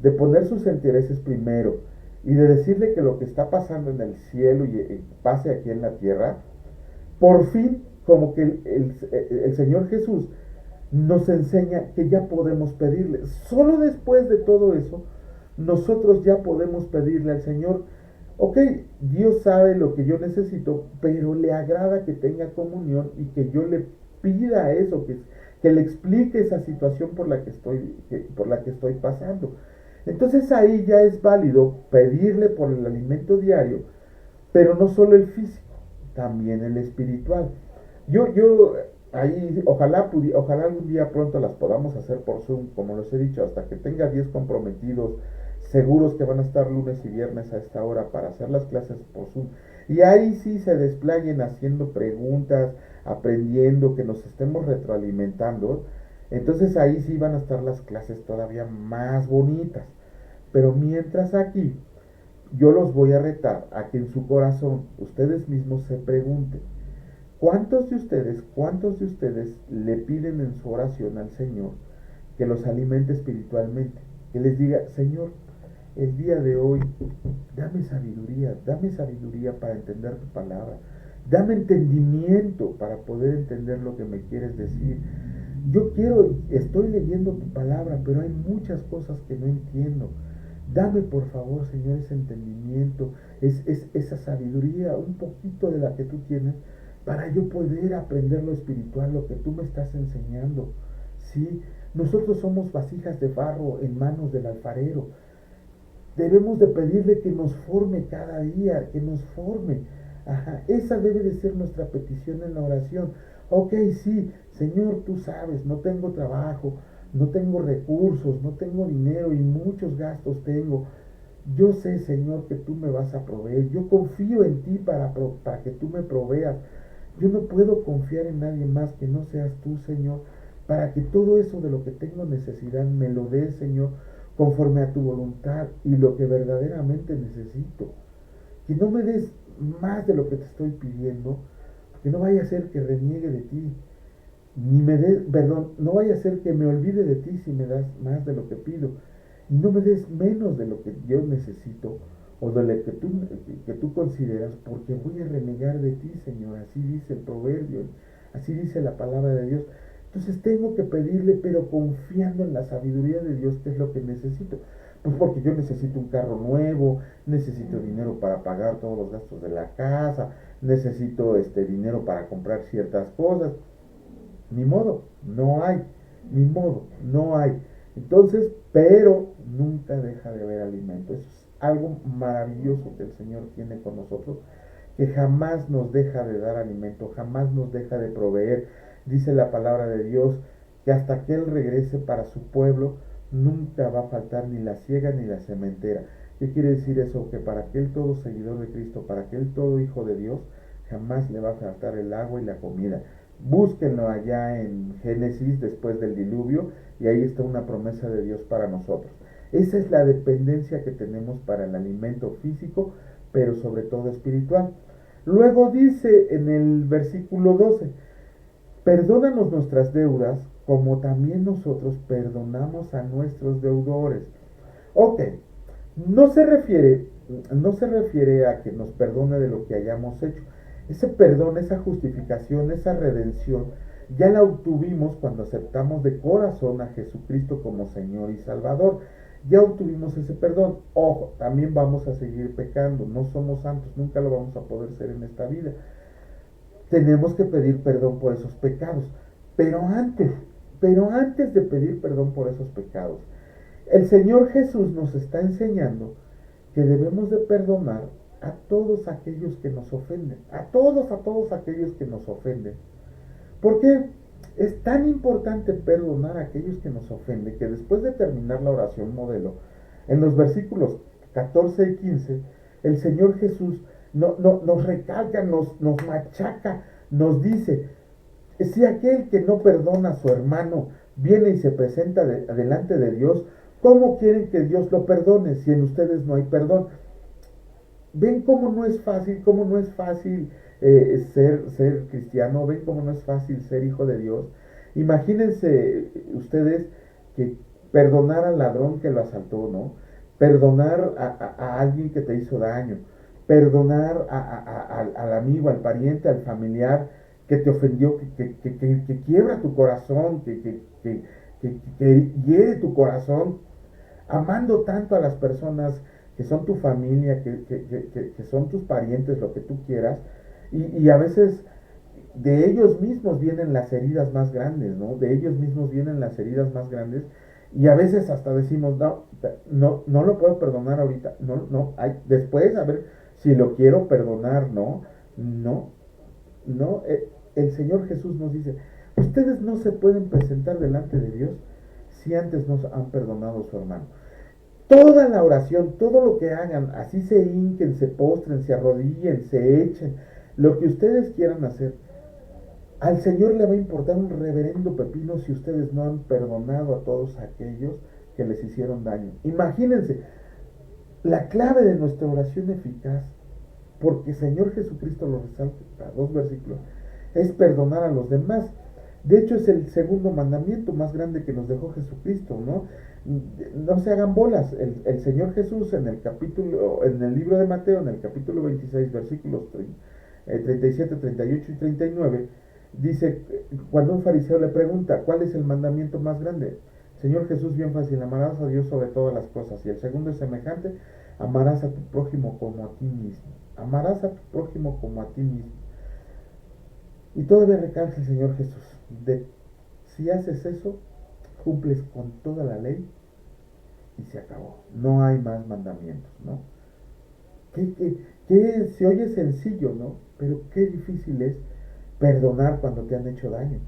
de poner sus intereses primero y de decirle que lo que está pasando en el cielo y pase aquí en la tierra, por fin, como que el Señor Jesús nos enseña que ya podemos pedirle. Solo después de todo eso, nosotros ya podemos pedirle al Señor, ok, Dios sabe lo que yo necesito, pero le agrada que tenga comunión y que yo le pida eso, que le explique esa situación por la que estoy pasando. Entonces ahí ya es válido pedirle por el alimento diario, pero no solo el físico, también el espiritual. Yo ahí, ojalá algún día pronto las podamos hacer por Zoom, como les he dicho, hasta que tenga 10 comprometidos, seguros que van a estar lunes y viernes a esta hora para hacer las clases por Zoom. Y ahí sí se desplaguen haciendo preguntas, aprendiendo, que nos estemos retroalimentando. Entonces ahí sí van a estar las clases todavía más bonitas. Pero mientras aquí, yo los voy a retar a que en su corazón ustedes mismos se pregunten, cuántos de ustedes le piden en su oración al Señor que los alimente espiritualmente? Que les diga, Señor, el día de hoy, dame sabiduría para entender tu palabra, dame entendimiento para poder entender lo que me quieres decir. Estoy leyendo tu palabra, pero hay muchas cosas que no entiendo. Dame por favor, Señor, ese entendimiento, esa sabiduría, un poquito de la que tú tienes, para yo poder aprender lo espiritual, lo que tú me estás enseñando. ¿sí? Nosotros somos vasijas de barro en manos del alfarero. Debemos de pedirle que nos forme cada día, que nos forme. Ajá, esa debe de ser nuestra petición en la oración. Ok, sí, Señor, tú sabes, no tengo trabajo, no tengo recursos, no tengo dinero y muchos gastos tengo. Yo sé, Señor, que tú me vas a proveer. Yo confío en ti para que tú me proveas. Yo no puedo confiar en nadie más que no seas tú, Señor, para que todo eso de lo que tengo necesidad me lo des, Señor, conforme a tu voluntad y lo que verdaderamente necesito. Que no me des más de lo que te estoy pidiendo, que no vaya a ser que reniegue de ti, ni me des, perdón, no vaya a ser que me olvide de ti si me das más de lo que pido, y no me des menos de lo que yo necesito o de lo que tú consideras, porque voy a renegar de ti, Señor. Así dice el proverbio, así dice la palabra de Dios. Entonces tengo que pedirle, pero confiando en la sabiduría de Dios, que es lo que necesito. Pues porque yo necesito un carro nuevo, necesito dinero para pagar todos los gastos de la casa, necesito dinero para comprar ciertas cosas. Ni modo, no hay, ni modo, no hay. Entonces, pero nunca deja de haber alimento. Eso es algo maravilloso que el Señor tiene con nosotros, que jamás nos deja de dar alimento, jamás nos deja de proveer. Dice la palabra de Dios que hasta que Él regrese para su pueblo, nunca va a faltar ni la siega ni la sementera. ¿Qué quiere decir eso? Que para aquel todo seguidor de Cristo, para aquel todo hijo de Dios, jamás le va a faltar el agua y la comida. Búsquenlo allá en Génesis después del diluvio y ahí está una promesa de Dios para nosotros. Esa es la dependencia que tenemos para el alimento físico, pero sobre todo espiritual. Luego dice en el versículo 12, perdónanos nuestras deudas como también nosotros perdonamos a nuestros deudores. Ok, no se refiere, no se refiere a que nos perdone de lo que hayamos hecho. Ese perdón, esa justificación, esa redención, ya la obtuvimos cuando aceptamos de corazón a Jesucristo como Señor y Salvador. Ya obtuvimos ese perdón. Ojo, también vamos a seguir pecando. No somos santos, nunca lo vamos a poder ser en esta vida. Tenemos que pedir perdón por esos pecados. Pero antes, pero antes de pedir perdón por esos pecados, el Señor Jesús nos está enseñando que debemos de perdonar a todos aquellos que nos ofenden, a todos aquellos que nos ofenden. ¿Por qué? Es tan importante perdonar a aquellos que nos ofenden que después de terminar la oración modelo, en los versículos 14 y 15, el Señor Jesús nos recalca, nos machaca, nos dice, si aquel que no perdona a su hermano viene y se presenta delante de Dios, ¿cómo quieren que Dios lo perdone si en ustedes no hay perdón? Ven cómo no es fácil, cómo no es fácil ser cristiano, ven cómo no es fácil ser hijo de Dios. Imagínense ustedes que perdonar al ladrón que lo asaltó, ¿no? Perdonar a alguien que te hizo daño, perdonar al amigo, al pariente, al familiar que te ofendió, que quiebra tu corazón, que hiere tu corazón, amando tanto a las personas que son tu familia, que son tus parientes, lo que tú quieras, y a veces de ellos mismos vienen las heridas más grandes, ¿no? De ellos mismos vienen las heridas más grandes, y a veces hasta decimos, no lo puedo perdonar ahorita, después a ver si lo quiero perdonar, no, no, el Señor Jesús nos dice, ustedes no se pueden presentar delante de Dios si antes no han perdonado a su hermano. Toda la oración, todo lo que hagan, así se hinquen, se postren, se arrodillen, se echen, lo que ustedes quieran hacer, al Señor le va a importar un reverendo pepino si ustedes no han perdonado a todos aquellos que les hicieron daño. Imagínense, la clave de nuestra oración eficaz, porque Señor Jesucristo lo resalta, 2 versículos, es perdonar a los demás. De hecho, es el segundo mandamiento más grande que nos dejó Jesucristo, ¿no? No se hagan bolas. El Señor Jesús en el libro de Mateo, en el capítulo 26, versículos 37, 38 y 39, dice, cuando un fariseo le pregunta, ¿cuál es el mandamiento más grande? Señor Jesús, bien fácil, amarás a Dios sobre todas las cosas. Y el segundo es semejante, amarás a tu prójimo como a ti mismo. Amarás a tu prójimo como a ti mismo. Y todavía recalca el Señor Jesús, de si haces eso, cumples con toda la ley y se acabó. No hay más mandamientos, ¿no? Que se oye sencillo, ¿no? Pero qué difícil es perdonar cuando te han hecho daño.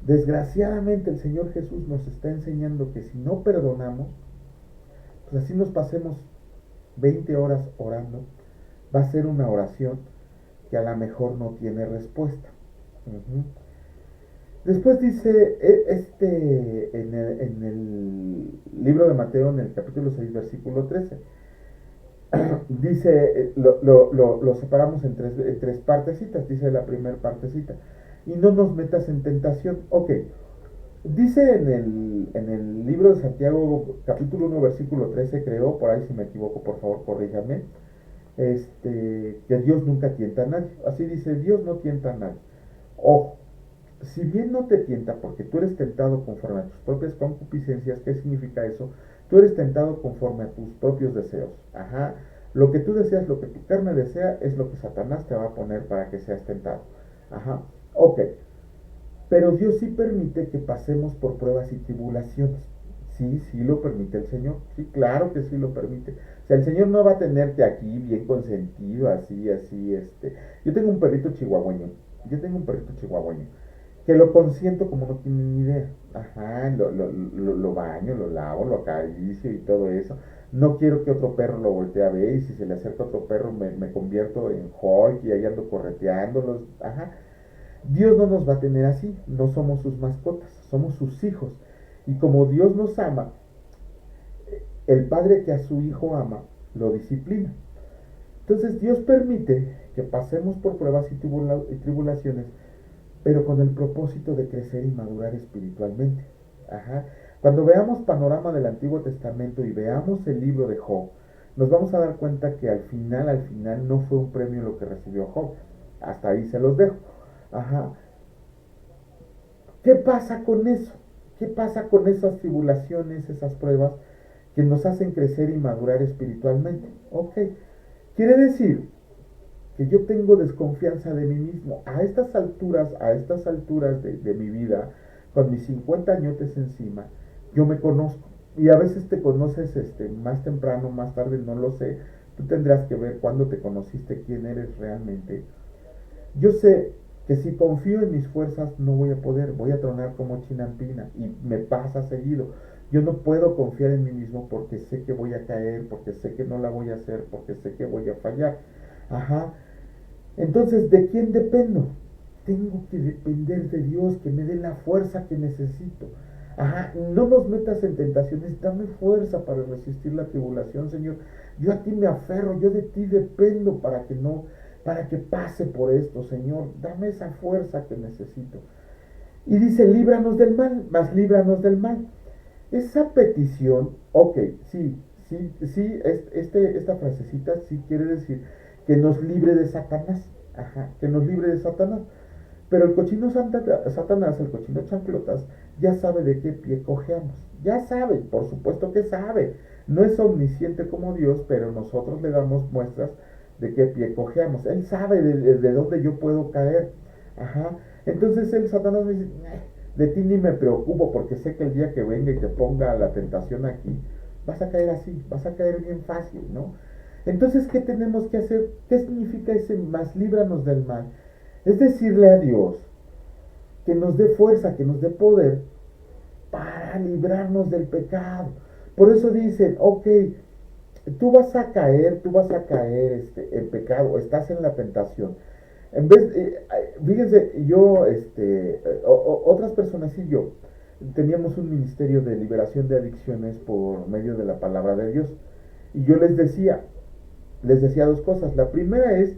Desgraciadamente el Señor Jesús nos está enseñando que si no perdonamos, pues así nos pasemos 20 horas orando, va a ser una oración que a lo mejor no tiene respuesta. Uh-huh. Después dice en el libro de Mateo, en el capítulo 6, versículo 13, dice, lo separamos en tres partecitas, dice la primera partecita, y no nos metas en tentación. Ok, dice en el libro de Santiago, capítulo 1, versículo 13, creo, por ahí si me equivoco, por favor, corríjame, que Dios nunca tienta a nadie. Así dice, Dios no tienta a nadie. Ojo, si bien no te tienta porque tú eres tentado conforme a tus propias concupiscencias, ¿qué significa eso? Tú eres tentado conforme a tus propios deseos. Ajá. Lo que tú deseas, lo que tu carne desea, es lo que Satanás te va a poner para que seas tentado. Ajá. Ok. Pero Dios sí permite que pasemos por pruebas y tribulaciones. Sí, sí lo permite el Señor. Sí, claro que sí lo permite. O sea, el Señor no va a tenerte aquí bien consentido, así, así, Yo tengo un perrito chihuahueño. Yo tengo un perrito chihuahueño que lo consiento como no tienen ni idea. Ajá, lo baño, lo lavo, lo acaricio y todo eso. No quiero que otro perro lo voltee a ver y si se le acerca otro perro me convierto en Hulk y ahí ando correteándolos. Ajá. Dios no nos va a tener así, no somos sus mascotas, somos sus hijos. Y como Dios nos ama, el padre que a su hijo ama, lo disciplina. Entonces Dios permite que pasemos por pruebas y tribulaciones, pero con el propósito de crecer y madurar espiritualmente. Ajá. Cuando veamos panorama del Antiguo Testamento y veamos el libro de Job, nos vamos a dar cuenta que al final no fue un premio lo que recibió Job. Hasta ahí se los dejo. Ajá. ¿Qué pasa con eso? ¿Qué pasa con esas tribulaciones, esas pruebas que nos hacen crecer y madurar espiritualmente? Ok, quiere decir que yo tengo desconfianza de mí mismo. A estas alturas de mi vida, con mis 50 añotes encima, yo me conozco. Y a veces te conoces más temprano, más tarde, no lo sé. Tú tendrás que ver cuándo te conociste, quién eres realmente. Yo sé que si confío en mis fuerzas no voy a poder, voy a tronar como chinampina y me pasa seguido. Yo no puedo confiar en mí mismo porque sé que voy a caer, porque sé que no la voy a hacer, porque sé que voy a fallar. Ajá. Entonces, ¿de quién dependo? Tengo que depender de Dios, que me dé la fuerza que necesito. Ajá, no nos metas en tentaciones, dame fuerza para resistir la tribulación, Señor. Yo a ti me aferro, yo de ti dependo para que pase por esto, Señor. Dame esa fuerza que necesito. Y dice, líbranos del mal, más líbranos del mal. Esa petición, ok, sí, esta frasecita sí quiere decir que nos libre de Satanás. Ajá, que nos libre de Satanás. Pero el cochino Satanás, el cochino chanclotas, ya sabe de qué pie cojeamos. Ya sabe, por supuesto que sabe. No es omnisciente como Dios, pero nosotros le damos muestras de qué pie cojeamos. Él sabe de dónde yo puedo caer. Ajá. Entonces el Satanás me dice, de ti ni me preocupo porque sé que el día que venga y te ponga la tentación aquí, vas a caer así, vas a caer bien fácil, ¿no? Entonces, ¿qué tenemos que hacer? ¿Qué significa ese más líbranos del mal? Es decirle a Dios que nos dé fuerza, que nos dé poder para librarnos del pecado. Por eso dicen, ok, tú vas a caer en pecado, estás en la tentación. En vez, fíjense, yo, otras personas y yo teníamos un ministerio de liberación de adicciones por medio de la palabra de Dios. Y yo les decía dos cosas. La primera es,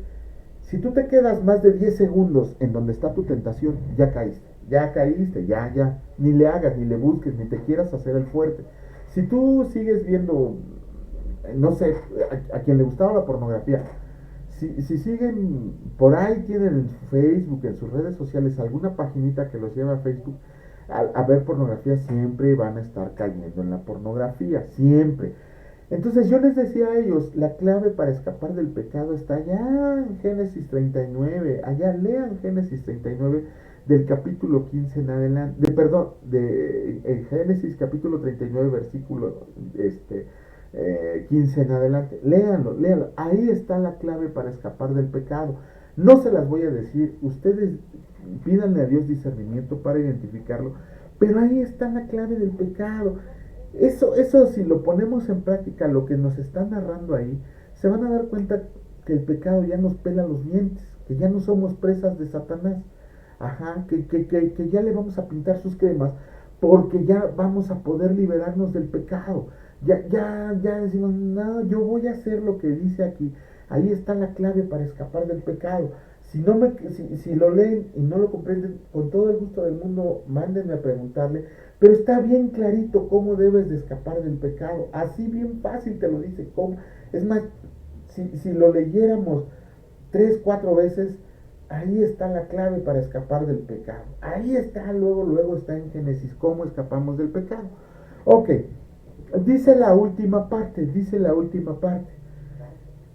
si tú te quedas más de 10 segundos en donde está tu tentación, ya caíste, ya, ni le hagas, ni le busques, ni te quieras hacer el fuerte. Si tú sigues viendo, no sé, a quien le gustaba la pornografía, si siguen, por ahí tienen en su Facebook, en sus redes sociales, alguna paginita que los lleva a Facebook, a ver pornografía, siempre van a estar cayendo en la pornografía, siempre. Entonces yo les decía a ellos, la clave para escapar del pecado está allá en Génesis 39, allá lean Génesis 39, del capítulo 15 en adelante, de Génesis capítulo 39, versículo 15 en adelante. Léanlo, léanlo. Ahí está la clave para escapar del pecado. No se las voy a decir, ustedes pídanle a Dios discernimiento para identificarlo, pero ahí está la clave del pecado. Eso si lo ponemos en práctica, lo que nos está narrando ahí, se van a dar cuenta que el pecado ya nos pela los dientes, que ya no somos presas de Satanás, ajá, que ya le vamos a pintar sus cremas, porque ya vamos a poder liberarnos del pecado. Ya decimos, no, yo voy a hacer lo que dice aquí. Ahí está la clave para escapar del pecado. Si lo leen y no lo comprenden, con todo el gusto del mundo, mándenme a preguntarle. Pero está bien clarito cómo debes de escapar del pecado. Así bien fácil te lo dice. ¿Cómo? Es más, si lo leyéramos 3, 4 veces, ahí está la clave para escapar del pecado. Ahí está, luego está en Génesis, cómo escapamos del pecado. Ok, dice la última parte.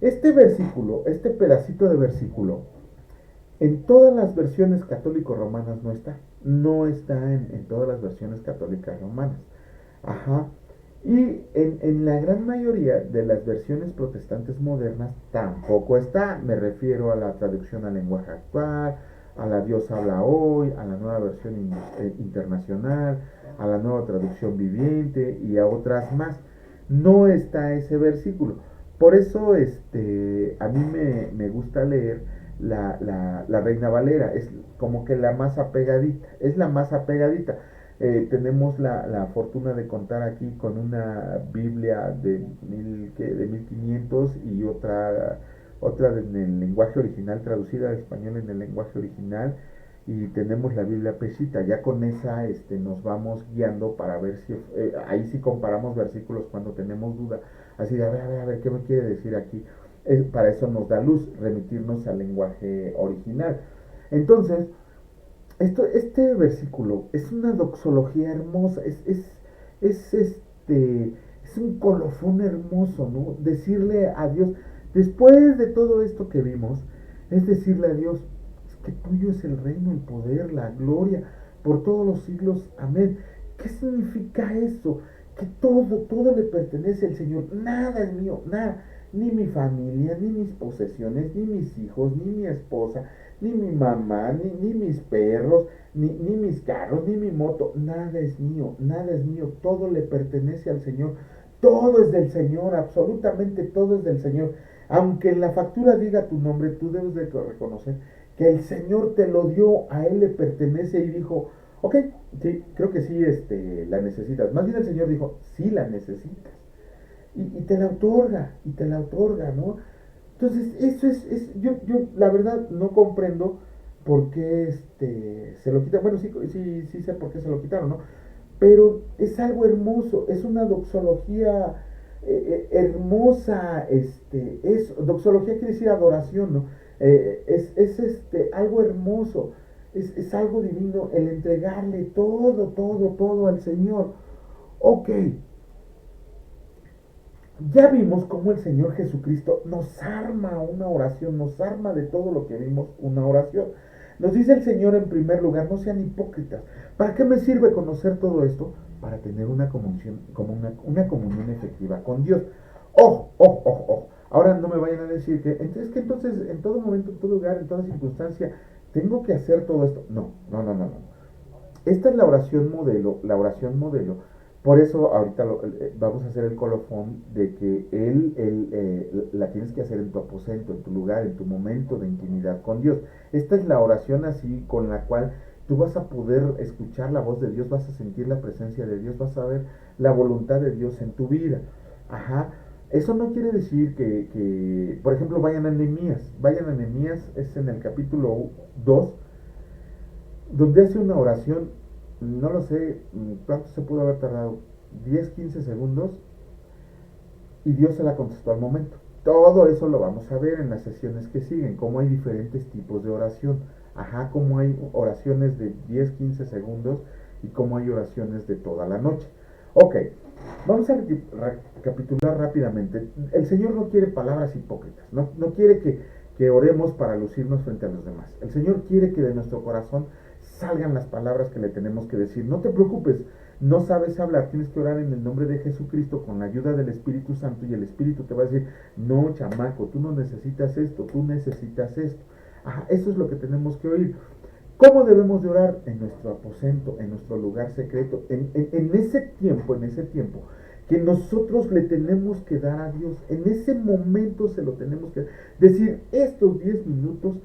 Este versículo, este pedacito de versículo, en todas las versiones católico-romanas no está. No está en todas las versiones católicas romanas. Ajá. Y en la gran mayoría de las versiones protestantes modernas tampoco está. Me refiero a la traducción al lenguaje actual, a la Dios habla hoy, a la nueva versión internacional, a la nueva traducción viviente y a otras más. No está ese versículo. Por eso a mí me gusta leer la Reina Valera. Es como que la más apegadita. Es la más apegadita. Tenemos la fortuna de contar aquí con una Biblia de 1500 y otra en el lenguaje original, traducida al español en el lenguaje original, y tenemos la Biblia Pesita. Ya con esa nos vamos guiando para ver si ahí sí comparamos versículos cuando tenemos duda, así de a ver, ¿qué me quiere decir aquí? Para eso nos da luz, remitirnos al lenguaje original. Entonces, este versículo es una doxología hermosa, es, es un colofón hermoso, ¿no? Decirle a Dios, después de todo esto que vimos, es decirle a Dios, es que tuyo es el reino, el poder, la gloria, por todos los siglos, amén. ¿Qué significa eso? Que todo le pertenece al Señor, nada es mío, nada, ni mi familia, ni mis posesiones, ni mis hijos, ni mi esposa, ni mi mamá, ni mis perros, ni mis carros, ni mi moto, nada es mío, todo le pertenece al Señor, todo es del Señor, absolutamente todo es del Señor. Aunque en la factura diga tu nombre, tú debes de reconocer que el Señor te lo dio, a Él le pertenece y dijo, ok, sí, creo que sí, la necesitas. Más bien el Señor dijo, sí la necesitas. Y te la otorga, ¿no? Entonces, eso yo la verdad no comprendo por qué se lo quitan. Bueno, sí sé por qué se lo quitaron, ¿no? Pero es algo hermoso, es una doxología hermosa, doxología quiere decir adoración, ¿no? Es algo hermoso, es algo divino el entregarle todo al Señor. Ok, ya vimos cómo el Señor Jesucristo nos arma una oración, nos arma de todo lo que vimos una oración. Nos dice el Señor en primer lugar, no sean hipócritas. ¿Para qué me sirve conocer todo esto? Para tener una comunión, una comunión efectiva con Dios. Ojo, ojo, ojo, ojo. Ahora no me vayan a decir que entonces en todo momento, en todo lugar, en toda circunstancia, tengo que hacer todo esto. No. Esta es la oración modelo. Por eso ahorita vamos a hacer el colofón de que la tienes que hacer en tu aposento, en tu lugar, en tu momento de intimidad con Dios. Esta es la oración así con la cual tú vas a poder escuchar la voz de Dios, vas a sentir la presencia de Dios, vas a ver la voluntad de Dios en tu vida. Ajá. Eso no quiere decir por ejemplo, vayan a Nehemías, es en el capítulo 2 donde hace una oración, no lo sé cuánto se pudo haber tardado, 10, 15 segundos, y Dios se la contestó al momento. Todo eso lo vamos a ver en las sesiones que siguen, cómo hay diferentes tipos de oración. Ajá, cómo hay oraciones de 10, 15 segundos y cómo hay oraciones de toda la noche. Ok, vamos a recapitular rápidamente. El Señor no quiere palabras hipócritas, no quiere que oremos para lucirnos frente a los demás. El Señor quiere que de nuestro corazón salgan las palabras que le tenemos que decir. No te preocupes, no sabes hablar, tienes que orar en el nombre de Jesucristo con la ayuda del Espíritu Santo y el Espíritu te va a decir, no, chamaco, tú no necesitas esto, tú necesitas esto. Ajá, eso es lo que tenemos que oír. ¿Cómo debemos de orar? En nuestro aposento, en nuestro lugar secreto, en ese tiempo que nosotros le tenemos que dar a Dios, en ese momento se lo tenemos que decir, estos 10 minutos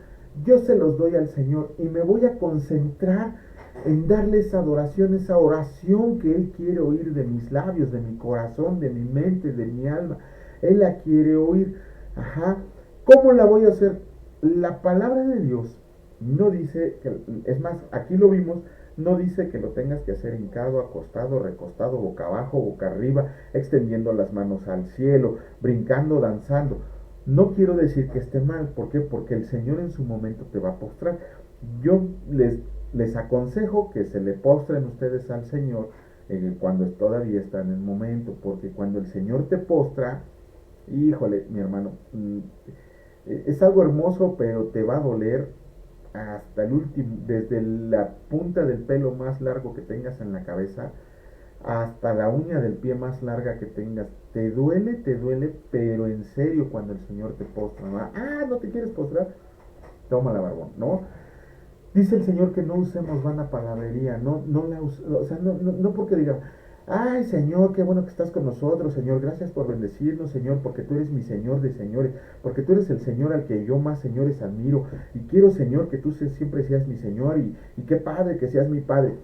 yo se los doy al Señor y me voy a concentrar en darle esa adoración, esa oración que Él quiere oír de mis labios, de mi corazón, de mi mente, de mi alma. Él la quiere oír. Ajá. ¿Cómo la voy a hacer? La palabra de Dios no dice, es más, aquí lo vimos, no dice que lo tengas que hacer hincado, acostado, recostado, boca abajo, boca arriba, extendiendo las manos al cielo, brincando, danzando. No quiero decir que esté mal, ¿por qué? Porque el Señor en su momento te va a postrar. Yo les aconsejo que se le postren ustedes al Señor cuando todavía está en el momento, porque cuando el Señor te postra, híjole, mi hermano, es algo hermoso, pero te va a doler hasta el último, desde la punta del pelo más largo que tengas en la cabeza hasta la uña del pie más larga que tengas. Te duele, pero en serio cuando el Señor te postra. ¿No? Ah, ¿no te quieres postrar? Toma la barbón, ¿no? Dice el Señor que no usemos vana palabrería, o sea, no porque digan, ay Señor, qué bueno que estás con nosotros, Señor, gracias por bendecirnos, Señor, porque tú eres mi Señor de señores, porque tú eres el Señor al que yo más señores admiro, y quiero, Señor, que tú siempre seas mi Señor, y qué padre que seas mi Padre.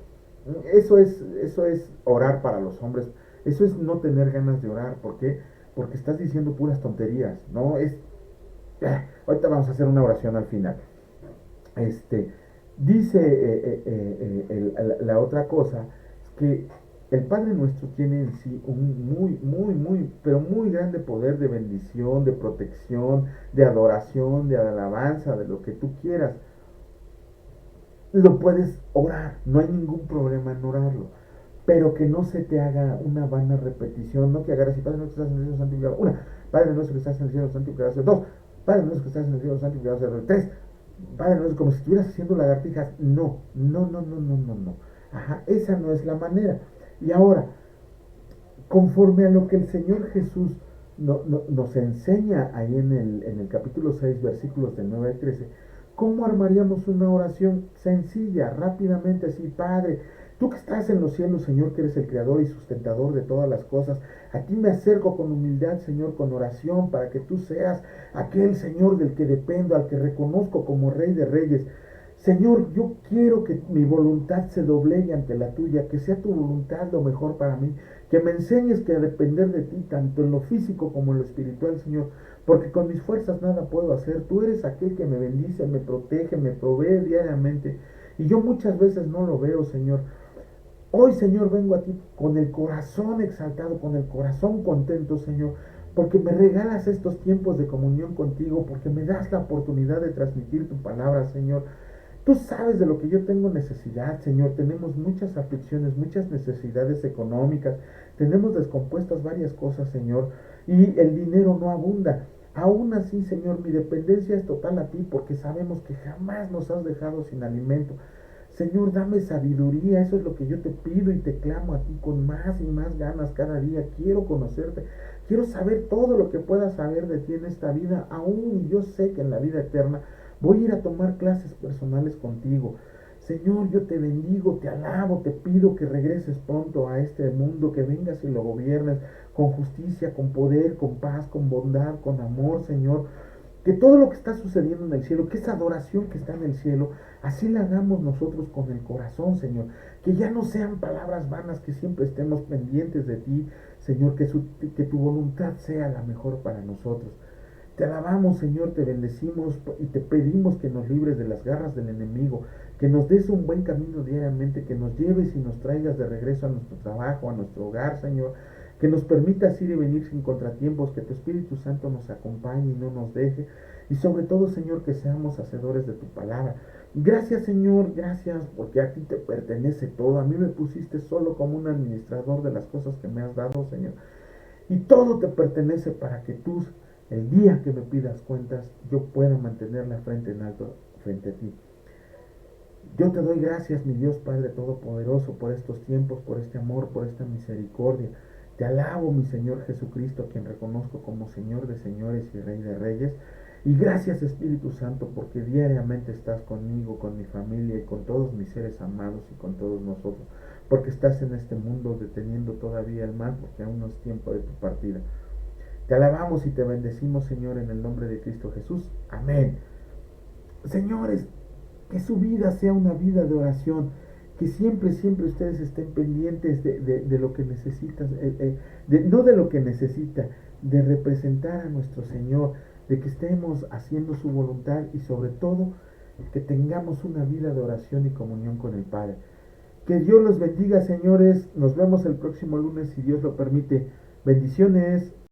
Eso es orar para los hombres, eso es no tener ganas de orar. ¿Por qué? Porque estás diciendo puras tonterías, ¿no? Ahorita vamos a hacer una oración al final. Este, dice la otra cosa, es que el Padre nuestro tiene en sí un pero muy grande poder de bendición, de protección, de adoración, de alabanza, de lo que tú quieras. Lo puedes orar, no hay ningún problema en orarlo, pero que no se te haga una vana repetición, no que agarres y Padre nuestro que estás en el cielo santificado, una, Padre nuestro que estás en el cielo santificado, dos, Padre nuestro que estás en el cielo santificado, tres, Padre nuestro, como si estuvieras haciendo lagartijas. No. Ajá, esa no es la manera. Y ahora, conforme a lo que el Señor Jesús nos enseña ahí en el capítulo 6, versículos del 9 al 13, ¿cómo armaríamos una oración sencilla, rápidamente así? Padre, tú que estás en los cielos, Señor, que eres el creador y sustentador de todas las cosas, a ti me acerco con humildad, Señor, con oración, para que tú seas aquel Señor del que dependo, al que reconozco como Rey de Reyes. Señor, yo quiero que mi voluntad se doblegue ante la tuya, que sea tu voluntad lo mejor para mí, que me enseñes que a depender de ti, tanto en lo físico como en lo espiritual, Señor, porque con mis fuerzas nada puedo hacer. Tú eres aquel que me bendice, me protege, me provee diariamente, y yo muchas veces no lo veo, Señor. Hoy, Señor, vengo a ti con el corazón exaltado, con el corazón contento, Señor, porque me regalas estos tiempos de comunión contigo, porque me das la oportunidad de transmitir tu palabra, Señor. Tú sabes de lo que yo tengo necesidad, Señor. Tenemos muchas aflicciones, muchas necesidades económicas. Tenemos descompuestas varias cosas, Señor. Y el dinero no abunda. Aún así, Señor, mi dependencia es total a ti, porque sabemos que jamás nos has dejado sin alimento. Señor, dame sabiduría. Eso es lo que yo te pido y te clamo a ti con más y más ganas cada día. Quiero conocerte. Quiero saber todo lo que pueda saber de ti en esta vida. Aún yo sé que en la vida eterna voy a ir a tomar clases personales contigo. Señor, yo te bendigo, te alabo, te pido que regreses pronto a este mundo, que vengas y lo gobiernes con justicia, con poder, con paz, con bondad, con amor, Señor. Que todo lo que está sucediendo en el cielo, que esa adoración que está en el cielo, así la hagamos nosotros con el corazón, Señor. Que ya no sean palabras vanas, que siempre estemos pendientes de ti, Señor, que tu voluntad sea la mejor para nosotros. Te alabamos, Señor, te bendecimos y te pedimos que nos libres de las garras del enemigo, que nos des un buen camino diariamente, que nos lleves y nos traigas de regreso a nuestro trabajo, a nuestro hogar, Señor, que nos permitas ir y venir sin contratiempos, que tu Espíritu Santo nos acompañe y no nos deje, y sobre todo, Señor, que seamos hacedores de tu palabra. Gracias, Señor, gracias, porque a ti te pertenece todo. A mí me pusiste solo como un administrador de las cosas que me has dado, Señor, y todo te pertenece para que tú, el día que me pidas cuentas, yo pueda mantener la frente en alto frente a ti. Yo te doy gracias, mi Dios Padre Todopoderoso, por estos tiempos, por este amor, por esta misericordia. Te alabo, mi Señor Jesucristo, a quien reconozco como Señor de señores y Rey de reyes. Y gracias, Espíritu Santo, porque diariamente estás conmigo, con mi familia y con todos mis seres amados y con todos nosotros. Porque estás en este mundo deteniendo todavía el mal, porque aún no es tiempo de tu partida. Te alabamos y te bendecimos, Señor, en el nombre de Cristo Jesús. Amén. Señores, que su vida sea una vida de oración, que siempre, siempre ustedes estén pendientes de lo que necesitan, no de lo que necesita, de representar a nuestro Señor, de que estemos haciendo su voluntad y sobre todo que tengamos una vida de oración y comunión con el Padre. Que Dios los bendiga, señores. Nos vemos el próximo lunes si Dios lo permite. Bendiciones.